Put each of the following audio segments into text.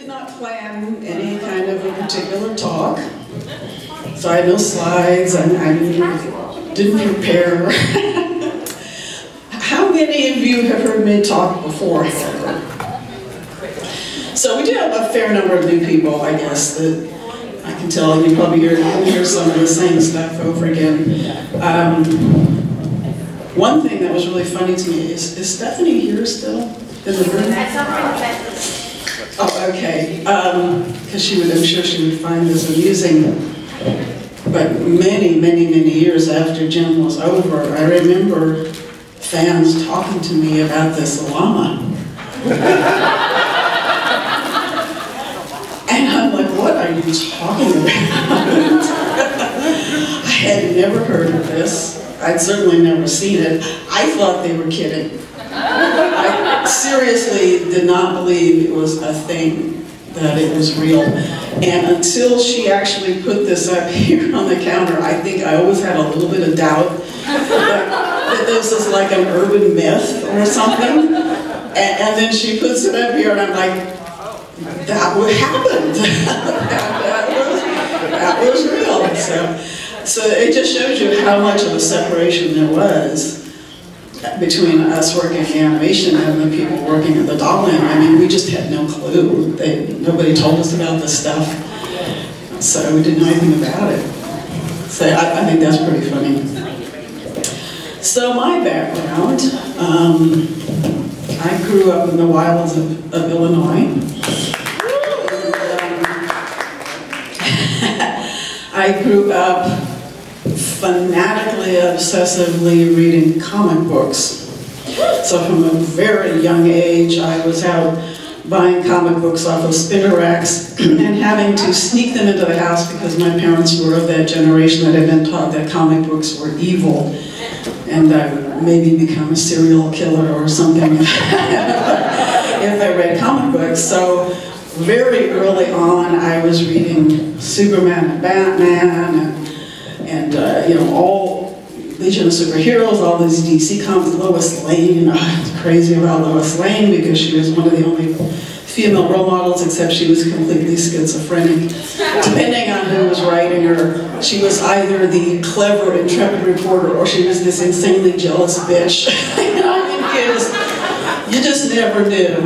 did not plan any kind of a particular talk, so I had no slides, and I didn't prepare. How many of you have heard me talk before? So we do have a fair number of new people, I guess, that I can tell you probably hear some of the same stuff over again. One thing that was really funny to me is Stephanie here still in the room? Oh, okay. Because I'm sure she would find this amusing. But many, many, many years after Jem was over, I remember fans talking to me about this llama. And I'm like, what are you talking about? I had never heard of this. I'd certainly never seen it. I thought they were kidding. I seriously did not believe it was a thing, that it was real. And until she actually put this up here on the counter, I think I always had a little bit of doubt that this is like an urban myth or something. And then she puts it up here and I'm like, that what happened. that was real. So it just shows you how much of a separation there was between us working in animation and the people working at the doll inn. I mean, we just had no clue. Nobody told us about this stuff, so we didn't know anything about it. So I think that's pretty funny. So my background, I grew up in the wilds of Illinois. I grew up fanatically, obsessively reading comic books. So from a very young age, I was out buying comic books off of spinner racks and having to sneak them into the house because my parents were of that generation that had been taught that comic books were evil and I would maybe become a serial killer or something if I read comic books. So very early on, I was reading Superman and Batman and you know, all Legion of Superheroes, all these DC comics. Lois Lane, you know, I was crazy about Lois Lane because she was one of the only female role models, except she was completely schizophrenic. Depending on who was writing her, she was either the clever, intrepid reporter or she was this insanely jealous bitch. You know, I mean, you just never knew.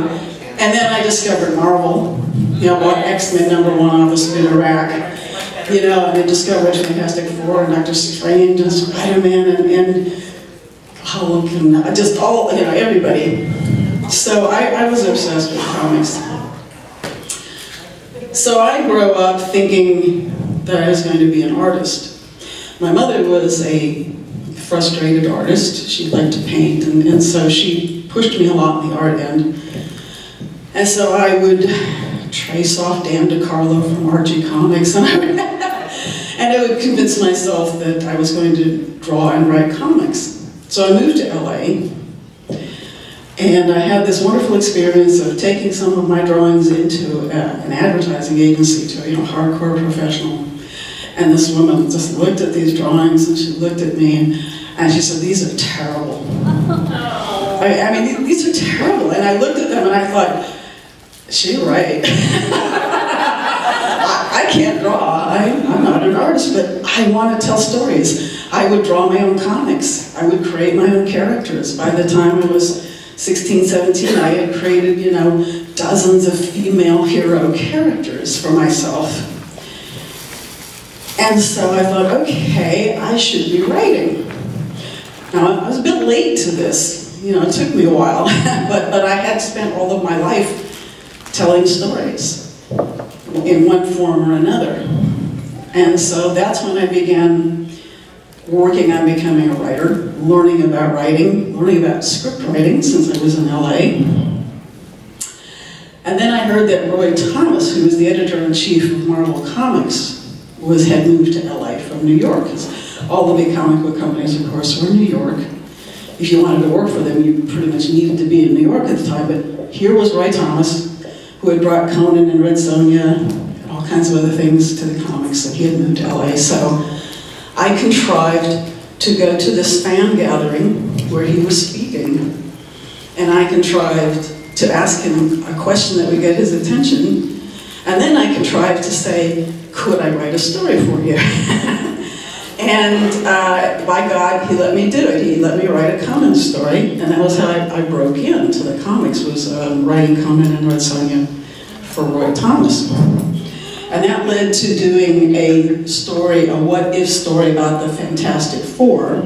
And then I discovered Marvel, you know, bought X-Men #1 off the spinner rack, you know, and I discovered Fantastic Four and Dr. Strange and Spider-Man and Hulk and just all, you know, everybody. So I was obsessed with comics. So I grew up thinking that I was going to be an artist. My mother was a frustrated artist. She liked to paint, and so she pushed me a lot in the art end. And so I would trace off Dan DeCarlo from RG Comics, and I would convince myself that I was going to draw and write comics. So I moved to LA, and I had this wonderful experience of taking some of my drawings into an advertising agency, to a hardcore professional. And this woman just looked at these drawings, and she looked at me, and she said, "These are terrible." I mean, these are terrible. And I looked at them, and I thought, she's right. I can't draw. I'm not an artist, but I want to tell stories. I would draw my own comics. I would create my own characters. By the time I was 16, 17, I had created, you know, dozens of female hero characters for myself. And so I thought, okay, I should be writing. Now, I was a bit late to this. You know, it took me a while, but I had spent all of my life telling stories in one form or another. And so that's when I began working on becoming a writer, learning about writing, learning about script writing since I was in LA. And then I heard that Roy Thomas, who was the editor-in-chief of Marvel Comics, had moved to LA from New York. All the big comic book companies, of course, were in New York. If you wanted to work for them, you pretty much needed to be in New York at the time, but here was Roy Thomas, who had brought Conan and Red Sonja and all kinds of other things to the comics, and he had moved to LA. So I contrived to go to this fan gathering where he was speaking, and I contrived to ask him a question that would get his attention, And then I contrived to say, could I write a story for you? And by God, he let me do it. He let me write a Conan story, and that was how I broke into the comics, was writing Conan and Red Sonja for Roy Thomas. And that led to doing a story, a what-if story about the Fantastic Four.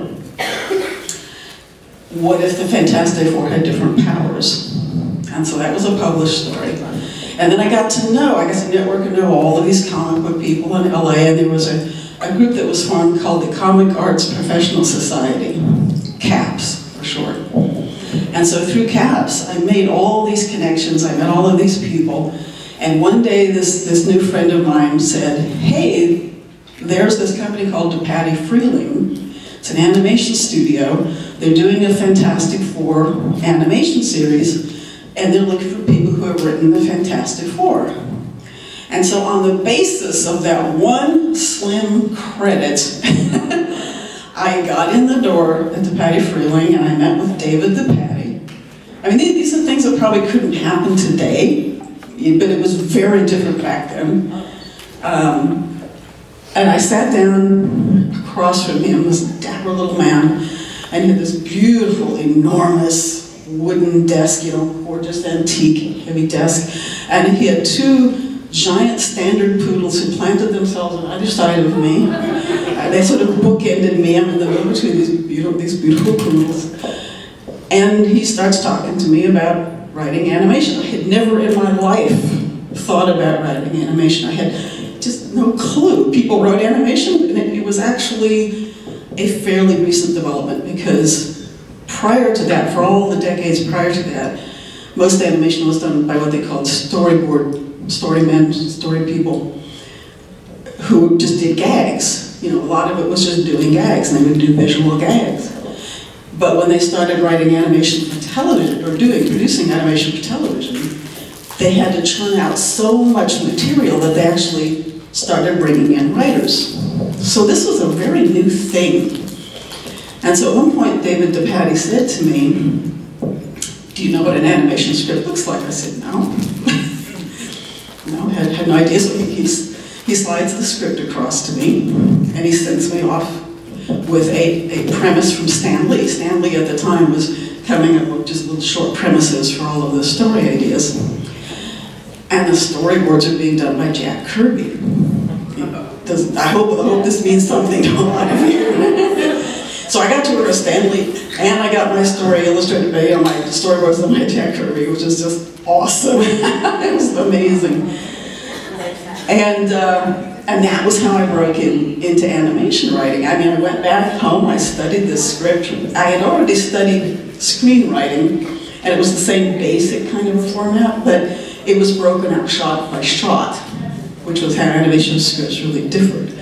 What if the Fantastic Four had different powers? And so that was a published story. And then I got to network and know all of these comic book people in LA, and there was a group that was formed called the Comic Arts Professional Society, CAPS for short. And so through CAPS, I made all these connections, I met all of these people, and one day this new friend of mine said, hey, there's this company called DePatie Freeling. It's an animation studio. They're doing a Fantastic Four animation series, and they're looking for people who have written the Fantastic Four. And so on the basis of that one slim credit, I got in the door at DePatie Freeling, and I met with David DePatie. I mean, these are things that probably couldn't happen today, but it was very different back then. And I sat down across from him, this dapper little man, and he had this beautiful, enormous wooden desk, you know, gorgeous antique, heavy desk, and he had two giant standard poodles who planted themselves on either side of me. They sort of bookended me. I'm in the middle between these beautiful poodles. And he starts talking to me about writing animation. I had never in my life thought about writing animation. I had just no clue. People wrote animation, and it was actually a fairly recent development, because prior to that, for all the decades prior to that, most animation was done by what they called storymen, story people, who just did gags. You know, a lot of it was just doing gags, and they would do visual gags. But when they started writing animation for television, or producing animation for television, they had to churn out so much material that they actually started bringing in writers. So this was a very new thing. And so at one point, David DePatie said to me, do you know what an animation script looks like? I said, no. No, had no idea. So he slides the script across to me, and he sends me off with a premise from Stan Lee. Stan Lee at the time was coming up with just little short premises for all of the story ideas. And the storyboards are being done by Jack Kirby. I hope this means something to a lot of you. So I got to work with Stan Lee, and I got my story illustrated by, you know, my storyboards done by Jack Kirby, which is just awesome. It was amazing. And that was how I broke into animation writing. I mean, I went back home, I studied this script. I had already studied screenwriting, and it was the same basic kind of a format, but it was broken out shot by shot, which was how animation scripts really differed.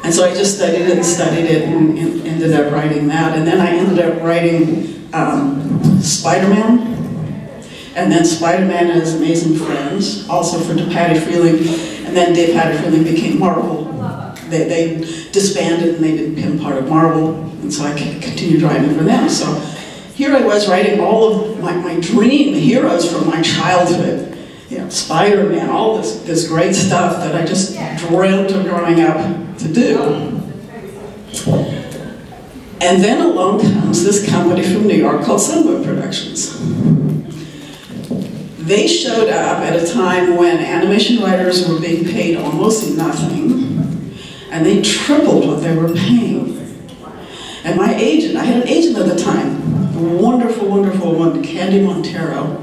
And so I just studied it and ended up writing that. And then I ended up writing Spider-Man, and then Spider-Man and His Amazing Friends, also for DePatie Freeling. And then DePatie Freeling became Marvel. They disbanded, and they became part of Marvel. And so I continued writing for them. So here I was writing all of my dream heroes from my childhood. You know, Spider-Man, all this great stuff that I just dreamt of growing up to do. And then along comes this company from New York called Sunbook Productions. They showed up at a time when animation writers were being paid almost nothing, and they tripled what they were paying. And my agent, I had an agent at the time, a wonderful, wonderful one, Candy Montero.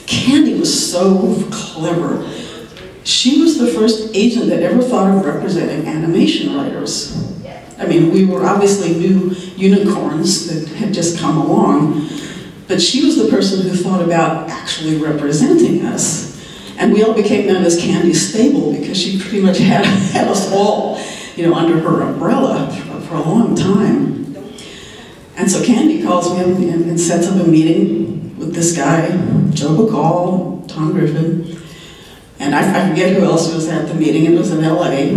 Candy was so clever. She was the first agent that ever thought of representing animation writers. I mean, we were obviously new unicorns that had just come along, but she was the person who thought about actually representing us. And we all became known as Candy's Stable, because she pretty much had us all, you know, under her umbrella for a long time. And so Candy calls me up and sets up a meeting with this guy, Joe Bacall, Tom Griffin, and I forget who else was at the meeting. It was in LA.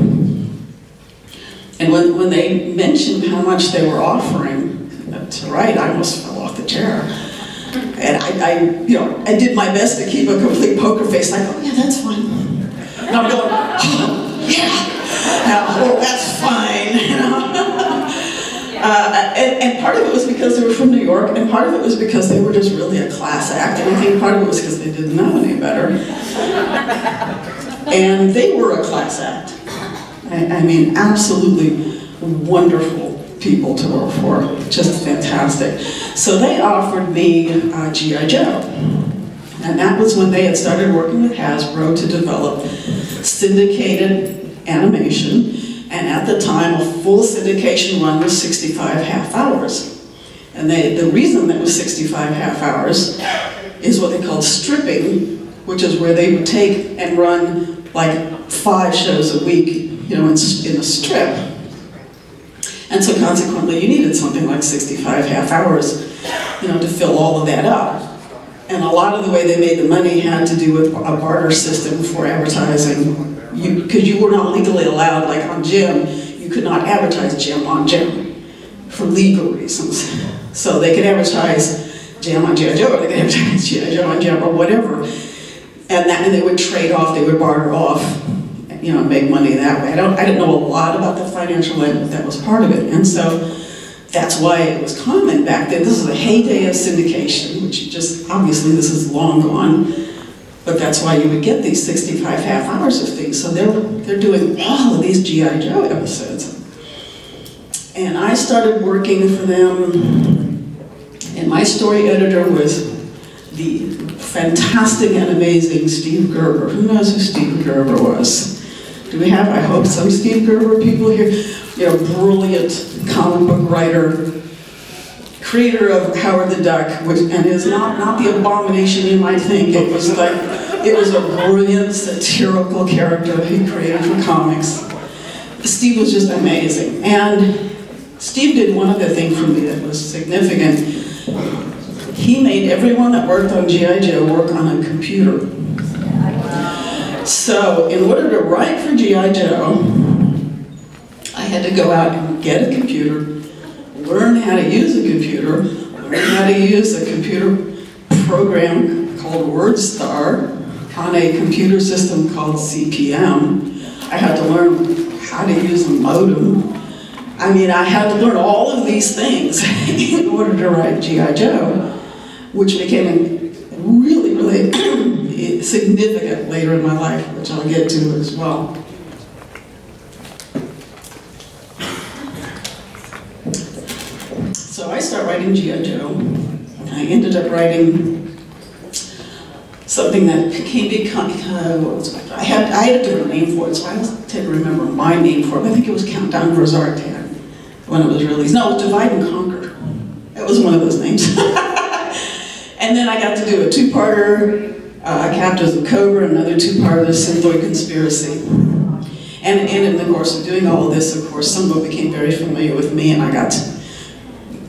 And when they mentioned how much they were offering to write, I almost fell off the chair. And I did my best to keep a complete poker face. I go, yeah, that's fine. And I'm going, oh, yeah, oh, that's fine, you know. And part of it was because they were from New York, and part of it was because they were just really a class act, and I think part of it was because they didn't know any better. And they were a class act. I mean, absolutely wonderful people to work for, just fantastic. So they offered me G.I. Joe. And that was when they had started working with Hasbro to develop syndicated animation. And at the time, a full syndication run was 65 half hours. And the reason that was 65 half hours is what they called stripping, which is where they would take and run like 5 shows a week, you know, in a strip. And so consequently, you needed something like 65 half hours, you know, to fill all of that up. And a lot of the way they made the money had to do with a barter system for advertising. Because you were not legally allowed, like on Jem, you could not advertise Jem on Jem for legal reasons. So they could advertise Jem on G.I. Joe, or they could advertise G.I. Joe on Jem, or whatever. And they would trade off, they would barter off, you know, make money that way. I didn't know a lot about the financial end, but that was part of it. And so that's why it was common back then. This is the heyday of syndication, which you just, obviously this is long gone. But that's why you would get these 65 half hours of things. So they're doing all of these G.I. Joe episodes. And I started working for them, and my story editor was the fantastic and amazing Steve Gerber. Who knows who Steve Gerber was? Do we have, I hope, some Steve Gerber people here? You know, brilliant comic book writer, creator of Howard the Duck, and is not the abomination you might think. It was a brilliant satirical character he created for comics. Steve was just amazing. And Steve did one other thing for me that was significant. He made everyone that worked on G.I. Joe work on a computer. So in order to write for G.I. Joe, I had to go out and get a computer, learn how to use a computer, learn how to use a computer program called WordStar on a computer system called CP/M. I had to learn how to use a modem. I mean, I had to learn all of these things in order to write G.I. Joe, which became really, really significant later in my life, which I'll get to as well. So I started writing G.I. Joe, and I ended up writing something that I had a different name for it, so I don't tend to remember my name for it. I think it was Countdown for Zartan when it was released. No, it was Divide and Conquer. It was one of those names. And then I got to do a 2-parter, Captives of Cobra, another 2-parter, Synthoid Conspiracy. And in the course of doing all of this, of course, some people became very familiar with me, and I got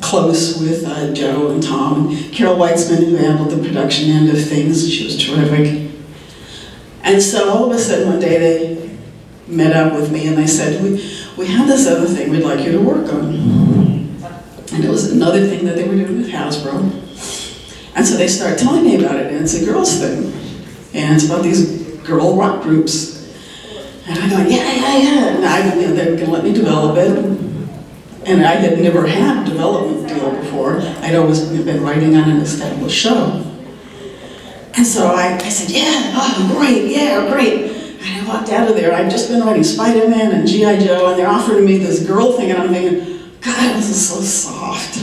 close with Joe and Tom, and Carol Weitzman, who handled the production end of things. She was terrific. And so all of a sudden one day they met up with me and they said, we have this other thing we'd like you to work on. And it was another thing that they were doing with Hasbro. And so they started telling me about it, and it's a girls thing. And it's about these girl rock groups. And I go, yeah. And they were going to let me develop it. And I had never had a development deal before. I'd always been writing on an established show. And so I said, yeah, oh, great, yeah, great. And I walked out of there. I'd just been writing Spider-Man and G.I. Joe, and they're offering me this girl thing, and I'm thinking, God, this is so soft.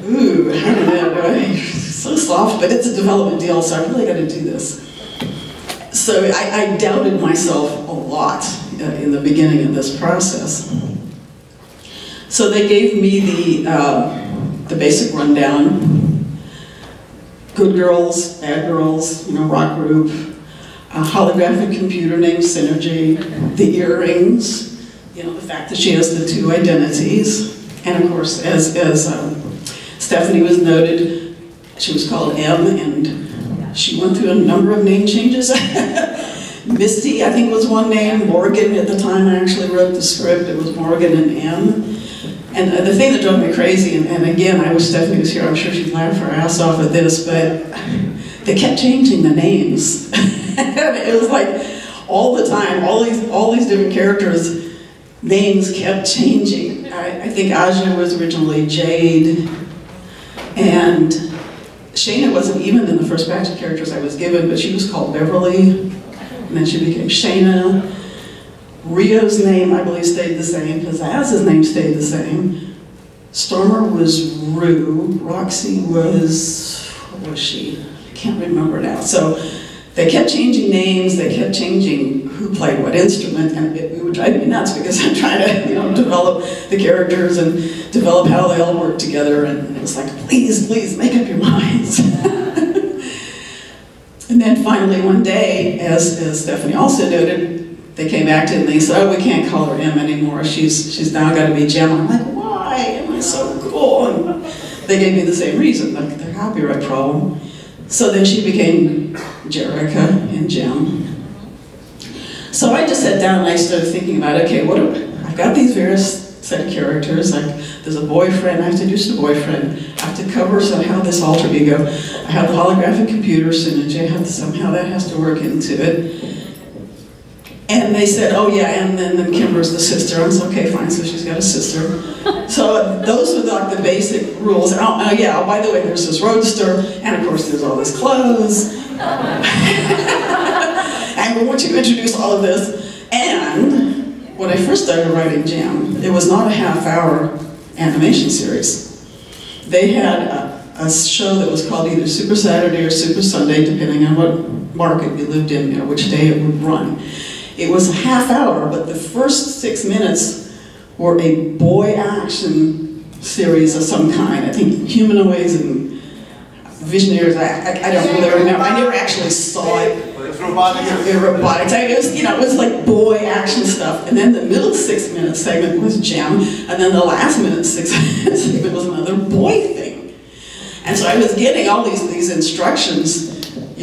Ooh, I don't know, so soft, but it's a development deal, so I really got to do this. So I doubted myself a lot in the beginning of this process. So they gave me the basic rundown: good girls, bad girls, you know, rock group, a holographic computer named Synergy, the earrings, you know, the fact that she has the 2 identities, and of course, as Stephanie was noted, she was called M, and she went through a number of name changes. Misty, I think, was one name. Morgan, at the time I actually wrote the script, it was Morgan and M. And the thing that drove me crazy, and again, I wish Stephanie was here, I'm sure she'd laugh her ass off at this, but they kept changing the names. It was like all the time, all these different characters, names kept changing. I think Aja was originally Jade, and Shayna wasn't even in the first batch of characters I was given, but she was called Beverly, and then she became Shayna. Rio's name, I believe, stayed the same. Pizzaz's name stayed the same. Stormer was Rue. Roxy was, what was she? I can't remember now. So they kept changing names, they kept changing who played what instrument, and it would drive me nuts because I'm trying to, develop the characters and develop how they all work together, and it was like, please, please, make up your minds. And then finally one day, as Stephanie also noted, they came back to it and they said, oh, we can't call her M anymore. She's now got to be Jem. I'm like, why? Am I so cool? And they gave me the same reason, like the copyright problem. So then she became Jerica and Jem. So I just sat down and I started thinking about, okay, I've got these various set of characters. Like, there's a boyfriend. I have to introduce the boyfriend. I have to cover somehow this alter ego. I have the holographic computer synergy. Somehow that has to work into it. And they said, oh yeah, and then Kimber's the sister. I was okay, fine, so she's got a sister. So those were like the basic rules. And yeah, by the way, there's this roadster, and of course there's all this clothes. And we want you to introduce all of this. And when I first started writing Jem, it was not a half-hour animation series. They had a show that was called either Super Saturday or Super Sunday, depending on what market you lived in, which day it would run. It was a half hour, but the first 6 minutes were a boy action series of some kind. I think humanoids and visionaries, I don't really remember. I never actually saw it. It's robotics. Robotics. It was like boy action stuff. And then the middle 6 minute segment was Jem, and then the last 6 minute segment was another boy thing. And so I was getting all these instructions,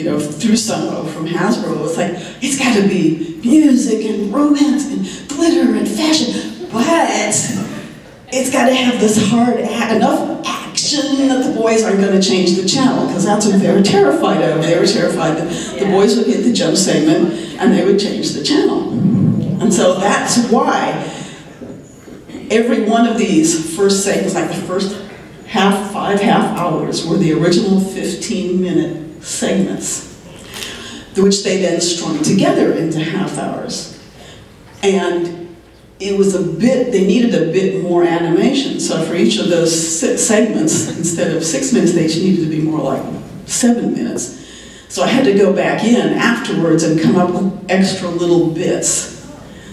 through Sunbow from Hasbro. It was like, it's got to be music and romance and glitter and fashion, but it's got to have this hard, enough action that the boys aren't going to change the channel, because that's what they were terrified of. They were terrified that the boys would hit the Jem segment and they would change the channel. And so that's why every one of these first segments, like the first five half hours, were the original 15-minute segments, which they then strung together into half hours. And it was they needed a bit more animation. So for each of those segments, instead of 6 minutes, they needed to be more like 7 minutes. So I had to go back in afterwards and come up with extra little bits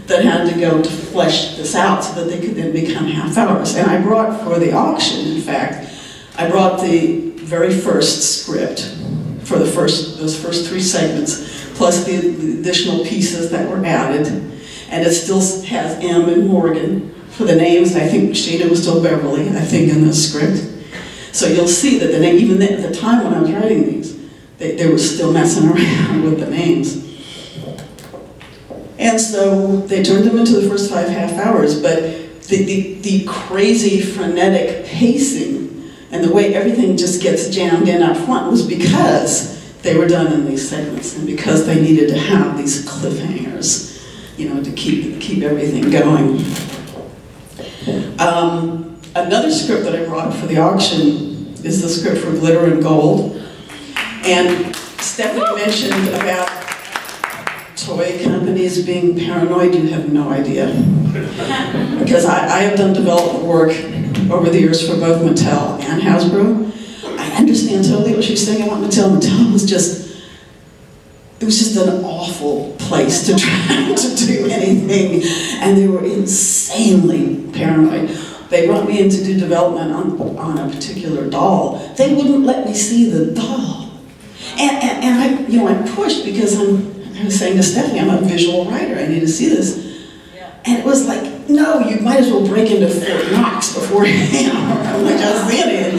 that had to go to flesh this out so that they could then become half hours. And I brought, for the auction, in fact, I brought the very first script for those first 3 segments, plus the additional pieces that were added. And it still has M and Morgan for the names. I think Sheena was still Beverly, I think, in the script. So you'll see that even at the time when I was writing these, they were still messing around with the names. And so they turned them into the first 5 half hours, but the crazy frenetic pacing and the way everything just gets jammed in up front was because they were done in these segments, and because they needed to have these cliffhangers, to keep everything going. Another script that I brought for the auction is the script for Glitter and Gold. And Stephanie mentioned about toy companies being paranoid. You have no idea. Because I have done development work over the years for both Mattel and Hasbro. I understand totally what she's saying about Mattel. Mattel was just an awful place to try to do anything, and they were insanely paranoid. They brought me in to do development on a particular doll. They wouldn't let me see the doll. And I pushed because I was saying to Stephanie, I'm a visual writer, I need to see this. And it was like, no, you might as well break into Fort Knox before you just see it.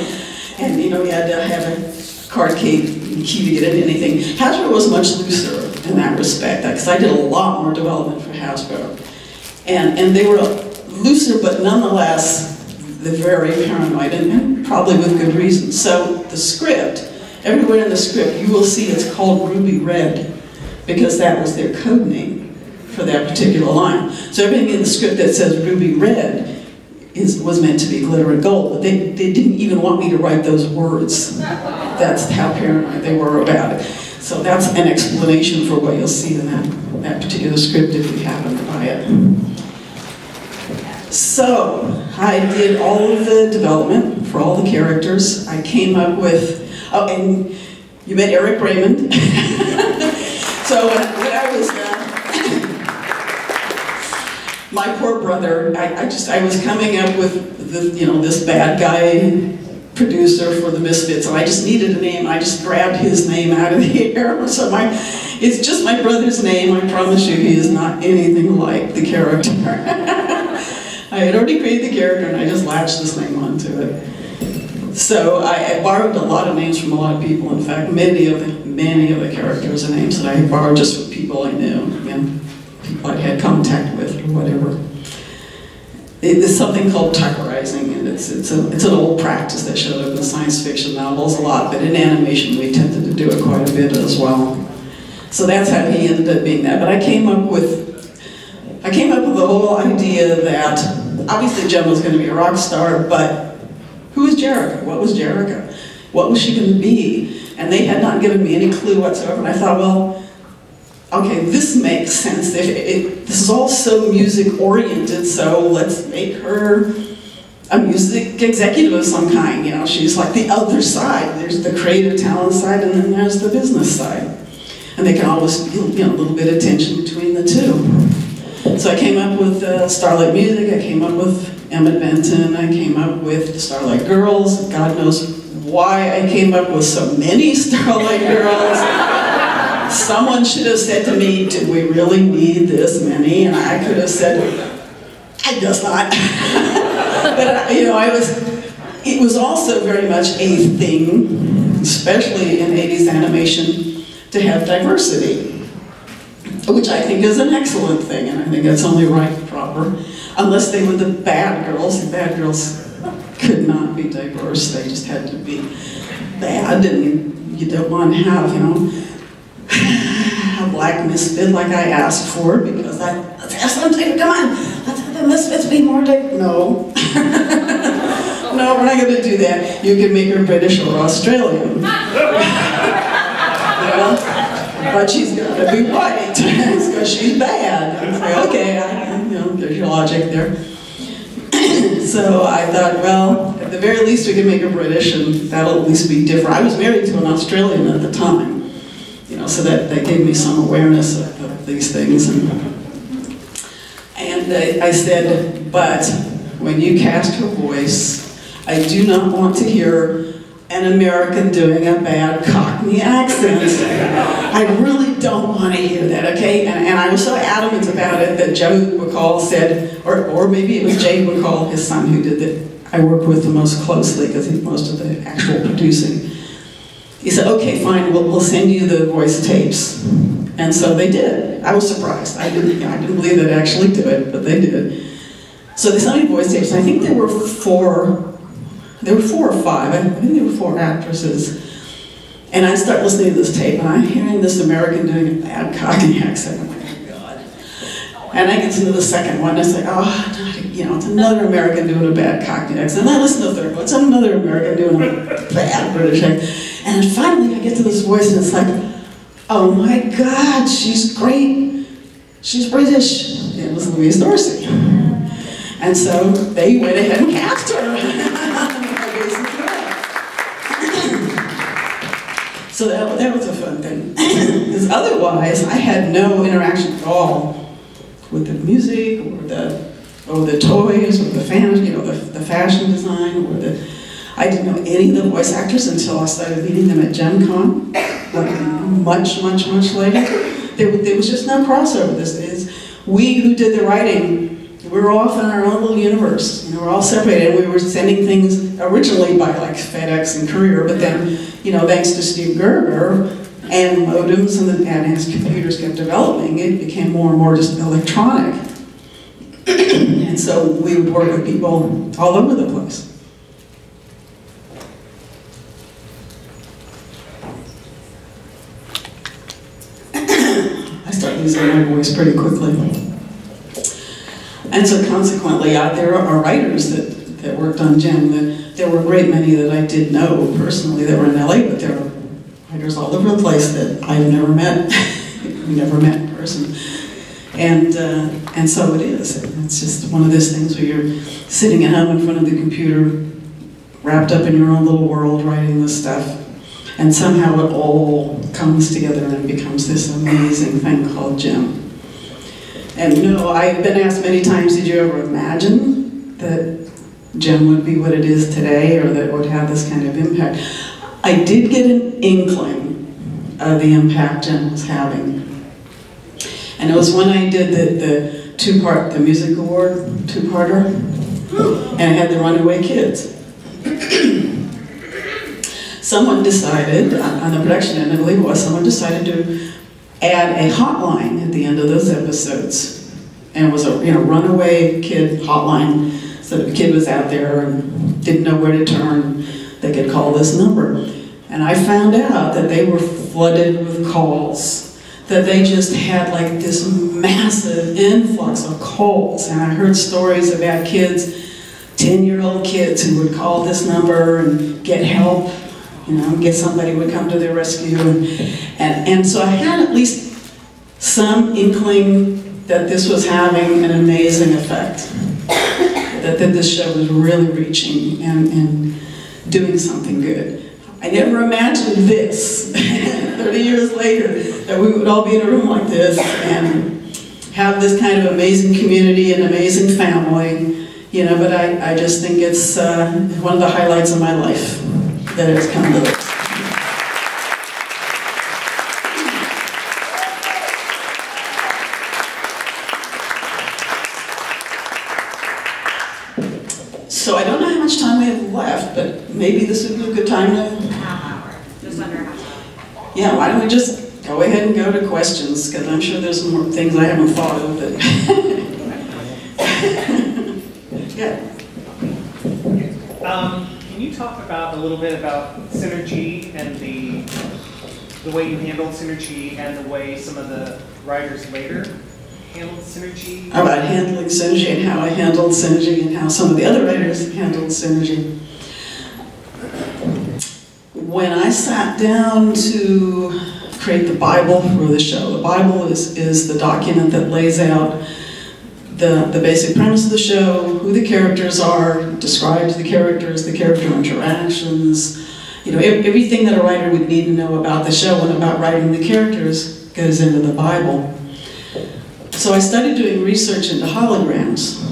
And you had to have a card key to get into anything. Hasbro was much looser in that respect, because I did a lot more development for Hasbro. And they were looser, but nonetheless, they're very paranoid, and probably with good reason. So the script, everywhere in the script, you will see it's called Ruby Red, because that was their code name for that particular line. So everything in the script that says Ruby Red was meant to be glitter and gold, but they didn't even want me to write those words. That's how paranoid they were about it. So that's an explanation for what you'll see in that particular script if you happen to buy it. So I did all of the development for all the characters. I came up with, oh, and you met Eric Raymond. So when I was, my poor brother, I was coming up with this bad guy producer for the Misfits, and I just needed a name. I just grabbed his name out of the air. So it's just my brother's name. I promise you, he is not anything like the character. I had already created the character, and I just latched this name onto it. So I borrowed a lot of names from a lot of people. In fact, many of the characters are names that I borrowed just from people I knew, again, people I had contact with or whatever. There's something called Tuckerizing, and it's an old practice that showed up in science fiction novels a lot, but in animation we tended to do it quite a bit as well. So that's how he ended up being that. But I came up with the whole idea that obviously Jem was going to be a rock star, but who was Jerrica? What was Jerrica? What was she going to be? And they had not given me any clue whatsoever. And I thought, well, okay, this makes sense. This is all so music-oriented, so let's make her a music executive of some kind. You know, she's like the other side. There's the creative talent side, and then there's the business side. And they can always feel, a little bit of tension between the two. So I came up with Starlight Music, I came up with Emmett Benton, I came up with the Starlight Girls. God knows why I came up with so many Starlight Girls. Someone should have said to me, did we really need this many? And I could have said, I guess not. But it was also very much a thing, especially in 80s animation, to have diversity, which I think is an excellent thing, and I think that's only right and proper, unless they were the bad girls. The bad girls could not be diverse, they just had to be bad, and you don't want to have, a black misfit like I asked for, because let's have something, come on, let's have the misfits be more diverse. No. No, we're not going to do that. You can make her British or Australian. But she's got to be white, because she's bad. And say, okay, there's your logic there. So I thought, well, at the very least we can make her British, and that'll at least be different. I was married to an Australian at the time, so that gave me some awareness of these things. And I said, but when you cast her voice, I do not want to hear an American doing a bad Cockney accent. I really don't want to hear that, okay? And I was so adamant about it that Joe McCall said, or maybe it was Jay McCall, his son, who did it, I worked with the most closely because he did most of the actual producing. He said, okay, fine, we'll send you the voice tapes. And so they did. I was surprised. I didn't believe they'd actually do it, but they did. So they sent me voice tapes. I think there were four or five. I think there were 4 actresses. And I start listening to this tape, and I'm hearing this American doing a bad Cockney accent. I'm like, oh, God. And I get to the second one, and I say, oh, it's another American doing a bad Cockney accent. And I listen to the third one, it's another American doing a bad British accent. And finally I get to this voice, and it's like, oh my God, she's great. She's British. It was Louise Dorsey. And so they went ahead and cast her. So that was a fun thing. Because otherwise, I had no interaction at all with the music, or the toys, or the fashion design, I didn't know any of the voice actors until I started meeting them at JemCon, much, much, much later. There was just no crossover. We who did the writing, we were off in our own little universe. We're all separated. We were sending things originally by like FedEx and Courier, but then, thanks to Steve Gerber and modems, and as computers kept developing, it became more and more just electronic. And so we would work with people all over the place. using my voice pretty quickly. And so consequently, there are writers that worked on Gem. There were a great many that I did know personally that were in LA, but there are writers all over the place that I've never met, never met in person. And so it is. It's just one of those things where you're sitting at home in front of the computer, wrapped up in your own little world, writing this stuff, and somehow it all comes together and becomes this amazing thing called Gem. And no, I've been asked many times, did you ever imagine that Gem would be what it is today, or that it would have this kind of impact? I did get an inkling of the impact Gem was having. And it was when I did the two-part, the music award two-parter, and I had the Runaway Kids. Someone decided, on the production end, I believe it was, someone decided to add a hotline at the end of those episodes. And it was a runaway kid hotline, so if a kid was out there and didn't know where to turn, they could call this number. And I found out that they were flooded with calls, that they just had like this massive influx of calls. And I heard stories about kids, 10-year-old kids who would call this number and get help, get somebody would come to their rescue. And so I had at least some inkling that this was having an amazing effect, that this show was really reaching and doing something good. I never imagined this, 30 years later, that we would all be in a room like this and have this kind of amazing community and amazing family, but I just think it's one of the highlights of my life that has come to this. So I don't know how much time we have left, but maybe this would be a good time to... Half hour, just under half hour. Yeah, why don't we just go ahead and go to questions, because I'm sure there's some more things I haven't thought of that... Yeah. Can you talk about a little bit about synergy and the way you handled synergy and the way some of the writers later handled synergy? About handling synergy and how I handled synergy and how some of the other writers handled synergy. When I sat down to create the Bible for the show, the Bible is the document that lays out the basic premise of the show, who the characters are, describes the character interactions, everything that a writer would need to know about the show and about writing the characters goes into the Bible. So I started doing research into holograms,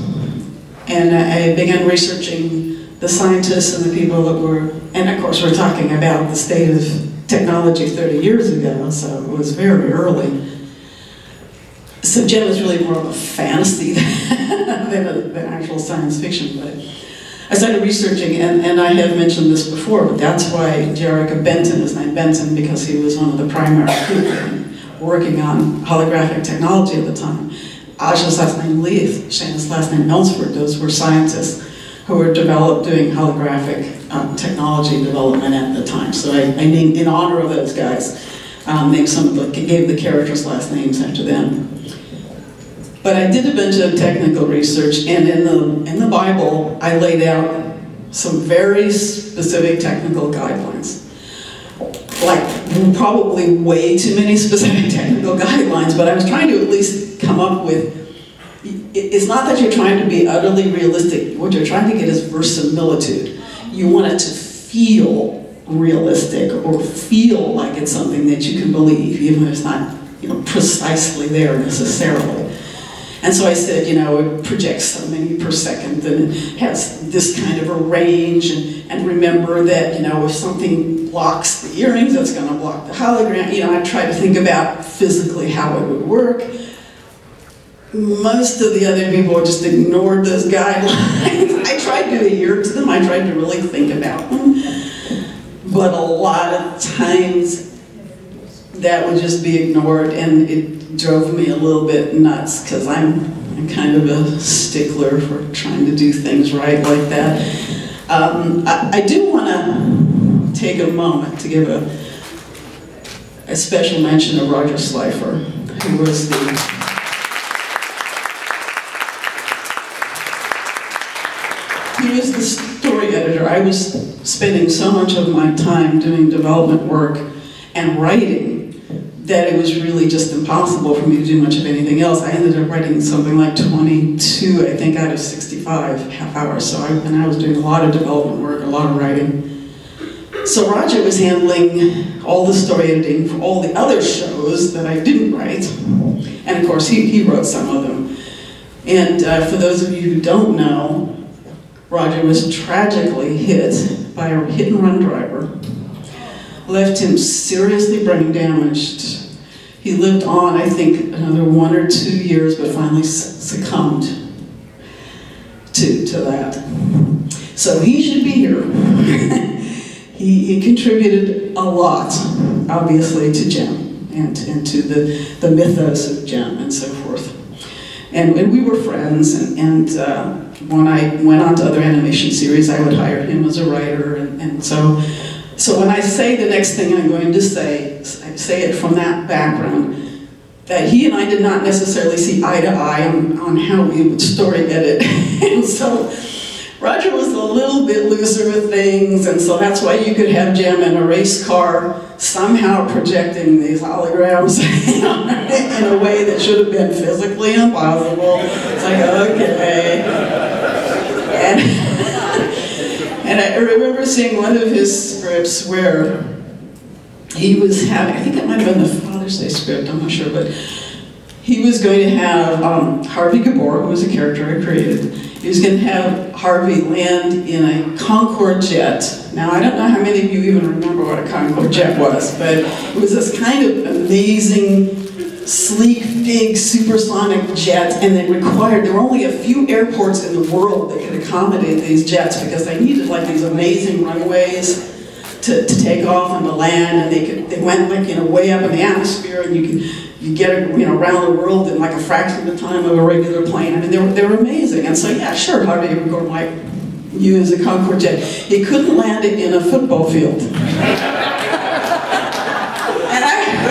and I began researching the scientists and the people that were, and of course we're talking about the state of technology 30 years ago, so it was very early. So Gem is really more of a fantasy than actual science fiction, but I started researching, and I have mentioned this before, but that's why Jerrica Benton is named Benton, because he was one of the primary people working on holographic technology at the time. Aja's last name Leith, Shana's last name Ellsford, those were scientists who were doing holographic technology development at the time. So I named, in honor of those guys, gave the characters' last names after them. But I did a bunch of technical research, and in the Bible, I laid out some very specific technical guidelines. Like, probably way too many specific technical guidelines, but I was trying to at least come up with, it's not that you're trying to be utterly realistic, what you're trying to get is verisimilitude. You want it to feel realistic, or feel like it's something that you can believe, even if it's not, precisely there necessarily. And so I said, it projects so many per second, and it has this kind of a range, and remember that, if something blocks the earrings, that's going to block the hologram. I tried to think about physically how it would work. Most of the other people just ignored those guidelines. I tried to adhere to them, I tried to really think about them, but a lot of times that would just be ignored, and it drove me a little bit nuts, because I'm kind of a stickler for trying to do things right like that. I do want to take a moment to give a special mention of Roger Slifer, who was the story editor. I was spending so much of my time doing development work and writing that it was really just impossible for me to do much of anything else. I ended up writing something like 22, I think, out of 65 half hours. So I was doing a lot of development work, a lot of writing. So Roger was handling all the story editing for all the other shows that I didn't write. And of course, he wrote some of them. And for those of you who don't know, Roger was tragically hit by a hit-and-run driver. Left him seriously brain damaged. He lived on, I think, another 1 or 2 years, but finally succumbed to that. So he should be here. He contributed a lot, obviously, to Jem and to the mythos of Jem and so forth. And we were friends, and when I went on to other animation series, I would hire him as a writer, and so when I say the next thing I'm going to say, I say it from that background, that he and I did not necessarily see eye to eye on how we would story edit. And so Roger was a little bit looser with things, and so that's why you could have Jem in a race car somehow projecting these holograms in a way that should have been physically impossible. It's like, okay. And I remember seeing one of his scripts where he was having, I think it might have been the Father's Day script, I'm not sure, but he was going to have Harvey Gabor, who was a character I created, he was going to have Harvey land in a Concorde jet. Now, I don't know how many of you even remember what a Concorde jet was, but it was this kind of amazing, sleek, big, supersonic jet, and there were only a few airports in the world that could accommodate these jets because they needed like these amazing runways to take off and to land, and they went like, way up in the atmosphere, and you get around the world in like a fraction of the time of a regular plane. I mean, they were amazing. And so yeah, sure, Harvey Gabor might use a Concorde jet. He couldn't land it in a football field. And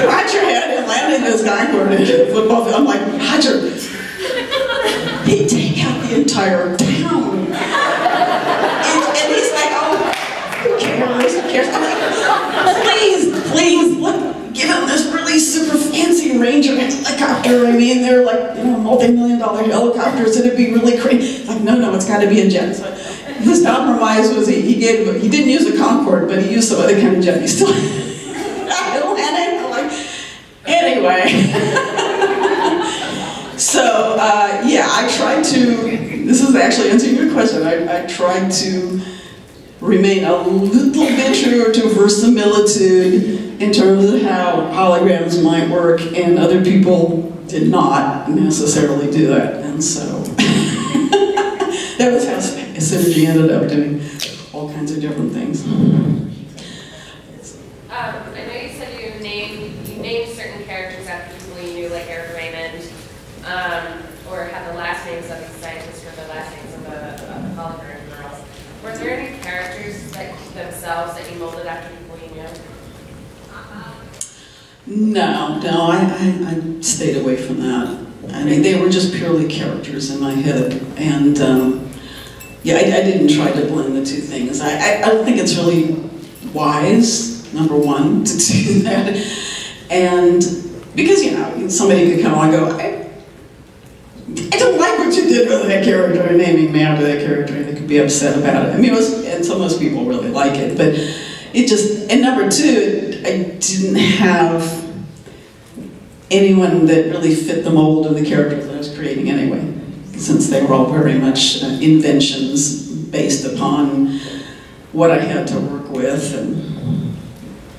Roger had him landing this Concorde in a football field. I'm like, Roger, he'd take out the entire town. And he's like, oh, who cares? I'm like, please, look, give him this really super fancy Ranger helicopter. I mean, they're like, multi-million-dollar helicopters. It'd be really crazy. Like, no, it's got to be a jet. So his compromise was he didn't use a Concorde, but he used some other kind of jet. He still anyway. So yeah, I tried to. This is actually answering your question. I tried to remain a little bit truer to verisimilitude in terms of how holograms might work, and other people did not necessarily do that, and so that was how Synergy ended up doing all kinds of different things. I know you said you named certain characters after people you knew, like Eric Raymond, or had the last names of these scientists or the last names of the hologram girls. Were there any characters themselves that you molded after people you knew? No, I stayed away from that. I mean, they were just purely characters in my head, and yeah, I didn't try to blend the two things. I don't think it's really wise, number one, to do that, and because somebody could come along and go, I don't like what you did with that character, and naming me after that character, and they could be upset about it. I mean, and so most people really like it, but it just, and number two, I didn't have anyone that really fit the mold of the characters that I was creating anyway, since they were all very much inventions based upon what I had to work with. And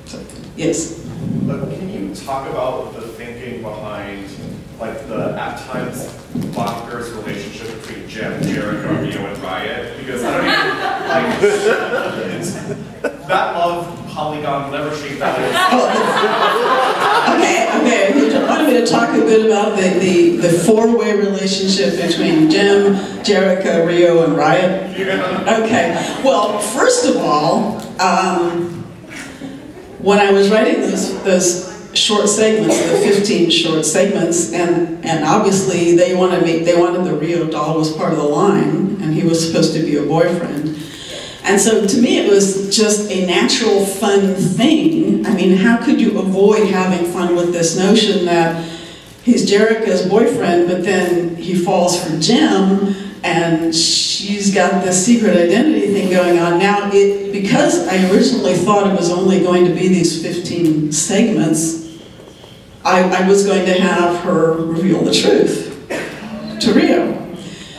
so, yes? Can you talk about the thinking behind, like, the, at times, bonkers relationship between Jem, Jericho, Rio, and Riot? Because I don't even, like, it's, that love polygon will never shake that. Okay. You wanted me to talk a bit about the four-way relationship between Jem, Jericho, Rio, and Riot? Yeah. Okay. Well, first of all, when I was writing those short segments, the 15 short segments, and obviously they wanted the Rio doll was part of the line, and he was supposed to be a boyfriend. And so to me it was just a natural, fun thing. I mean, how could you avoid having fun with this notion that he's Jerica's boyfriend, but then he falls for Jem, and she's got this secret identity thing going on. Now, because I originally thought it was only going to be these 15 segments, I was going to have her reveal the truth to Rio.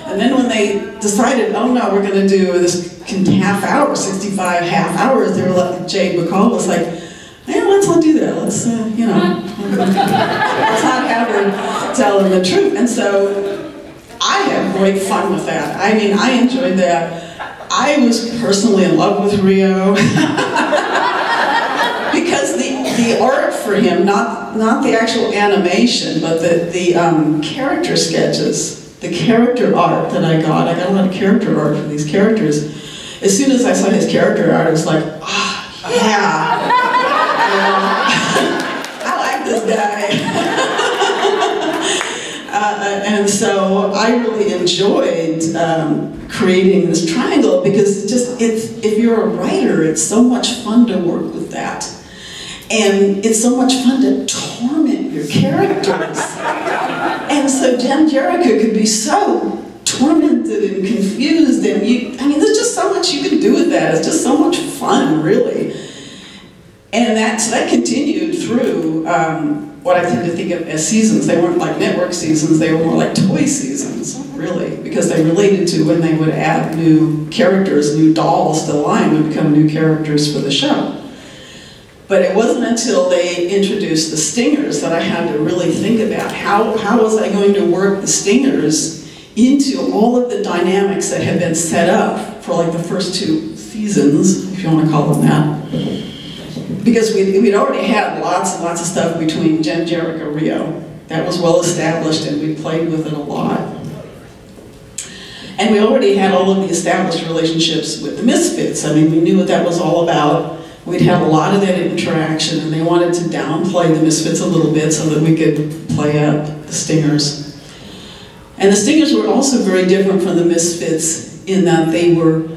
And then when they decided, oh no, we're going to do this half hour, 65 half hours, they were like, Jade McCall was like, yeah, let's not do that. Let's, let's not have her tell them the truth. And so I had great fun with that. I mean, I enjoyed that. I was personally in love with Rio. Because the art for him, not the actual animation, but the character sketches, the character art that I got a lot of character art for these characters. As soon as I saw his character art, I was like, yeah. I like this guy. And so I really enjoyed creating this triangle, because if you're a writer, it's so much fun to work with that. And it's so much fun to torment your characters. And so Jerica could be so tormented and confused, and there's just so much you can do with that. It's just so much fun, really. And so that continued through what I tend to think of as seasons. They weren't like network seasons, they were more like toy seasons, really, because they related to when they would add new characters, new dolls to the line would become new characters for the show. But it wasn't until they introduced the stingers that I had to really think about how was I going to work the stingers into all of the dynamics that had been set up for like the first 2 seasons, if you want to call them that. Because we'd already had lots and lots of stuff between Jem, Jerica, Rio. That was well established, and we played with it a lot. And we already had all of the established relationships with the Misfits. I mean, we knew what that was all about. We'd had a lot of that interaction, and they wanted to downplay the Misfits a little bit so that we could play up the Stingers. And the Stingers were also very different from the Misfits in that they were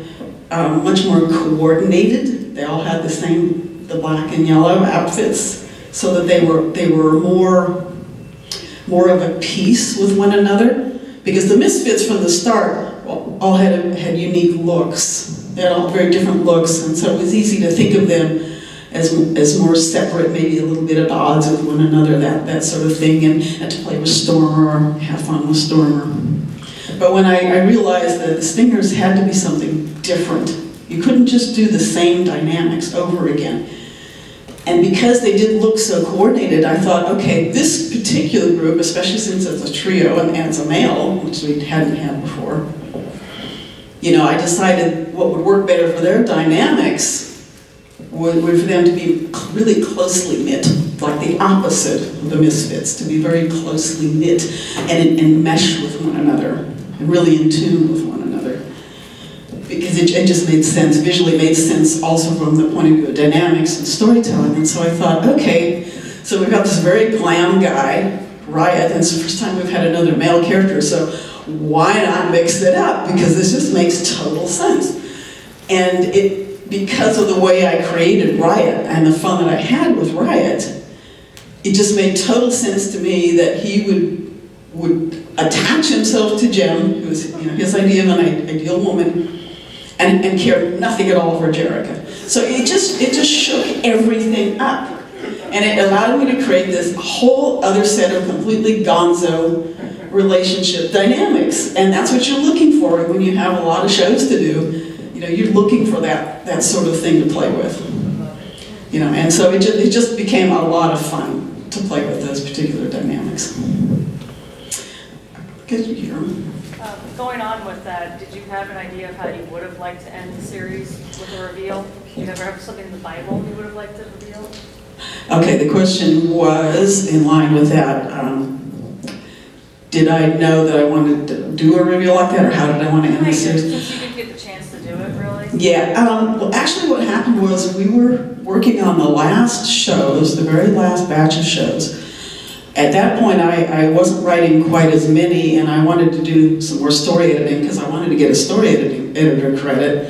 much more coordinated. They all had the black and yellow outfits, so that they were more of a piece with one another. Because the Misfits from the start all had unique looks. They had all very different looks, and so it was easy to think of them as more separate, maybe a little bit at odds with one another, that sort of thing, and to play with Stormer or have fun with Stormer. But when I realized that the Stingers had to be something different, you couldn't just do the same dynamics over again. And because they did look so coordinated, I thought, okay, this particular group, especially since it's a trio and it's a male, which we hadn't had before, I decided what would work better for their dynamics would for them to be really closely knit, like the opposite of the Misfits, to be very closely knit and mesh with one another, and really in tune with one another. Because it just made sense, visually made sense also from the point of view of dynamics and storytelling. And so I thought, okay, so we've got this very glam guy, Riot, and it's the first time we've had another male character, so why not mix it up? Because this just makes total sense. And because of the way I created Riot and the fun that I had with Riot, it just made total sense to me that he would attach himself to Jem, who was his idea of an ideal woman, and care nothing at all for Jerica. So it just shook everything up. And it allowed me to create this whole other set of completely gonzo relationship dynamics. And that's what you're looking for when you have a lot of shows to do. You're looking for that sort of thing to play with. And so it just became a lot of fun to play with those particular dynamics. Good to hear. Going on with that, did you have an idea of how you would have liked to end the series with a reveal? Did you ever have something in the Bible you would have liked to reveal? Okay, the question was in line with that. Did I know that I wanted to do a reveal like that, or how did I want to end the series? Since you didn't get the chance to do it, really. Yeah, well, actually what happened was we were working on the last shows, the very last batch of shows. At that point, I wasn't writing quite as many, and I wanted to do some more story editing because I wanted to get a story editor credit.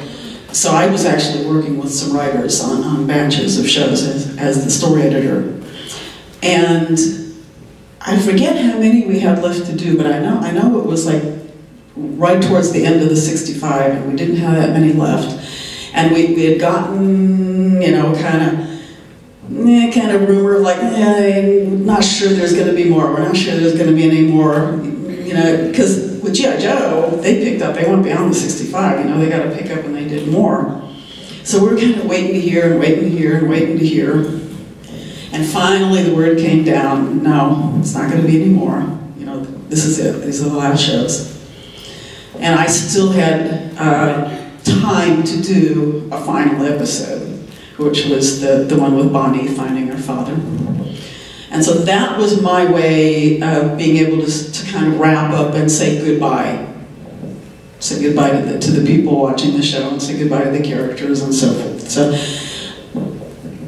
So I was actually working with some writers on batches of shows as the story editor. And I forget how many we had left to do, but I know it was like right towards the end of the 65, and we didn't have that many left. And we had gotten, you know, kind of rumor like, I'm not sure there's going to be more. We're not sure there's going to be any more, you know, because with G.I. Joe, they went beyond the 65, you know, they got to pick up and they did more. So we're kind of waiting to hear and waiting to hear and waiting to hear. And finally the word came down, no, it's not going to be any more. You know, this is it, these are the last shows. And I still had time to do a final episode, which was the one with Bonnie finding her father. And so that was my way of being able to kind of wrap up and say goodbye. Say goodbye to the people watching the show and say goodbye to the characters and so forth. So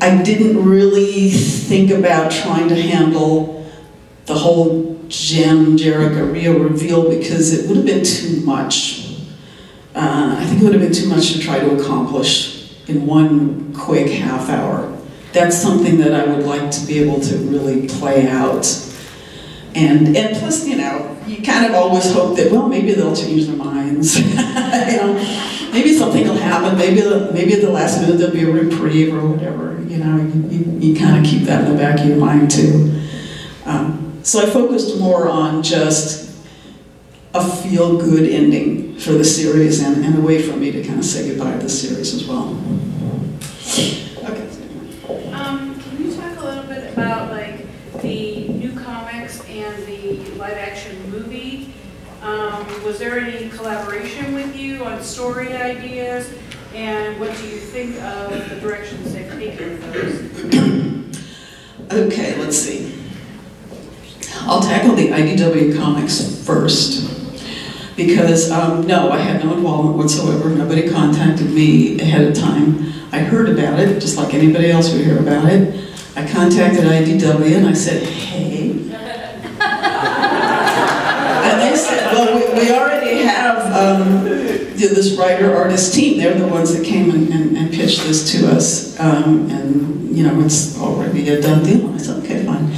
I didn't really think about trying to handle the whole Jem, Jericho, Rio reveal because it would have been too much. I think it would have been too much to try to accomplish in one quick half hour. That's something that I would like to be able to really play out. And plus, you know, you kind of always hope that, well, maybe they'll change their minds. You know, maybe something will happen. Maybe at the last minute there'll be a reprieve or whatever. You know, you kind of keep that in the back of your mind too. So I focused more on just a feel-good ending for the series and a way for me to kind of say goodbye to the series as well. Okay. Can you talk a little bit about like the new comics and the live-action movie? Was there any collaboration with you on story ideas? And what do you think of the directions they've taken with those? Okay, let's see. I'll tackle the IDW comics first. Because, no, I had no involvement whatsoever. Nobody contacted me ahead of time. I heard about it, just like anybody else would hear about it. I contacted IDW and I said, hey. And they said, well, we already have this writer-artist team. They're the ones that came and pitched this to us. And, you know, it's already a done deal. I said, okay, fine.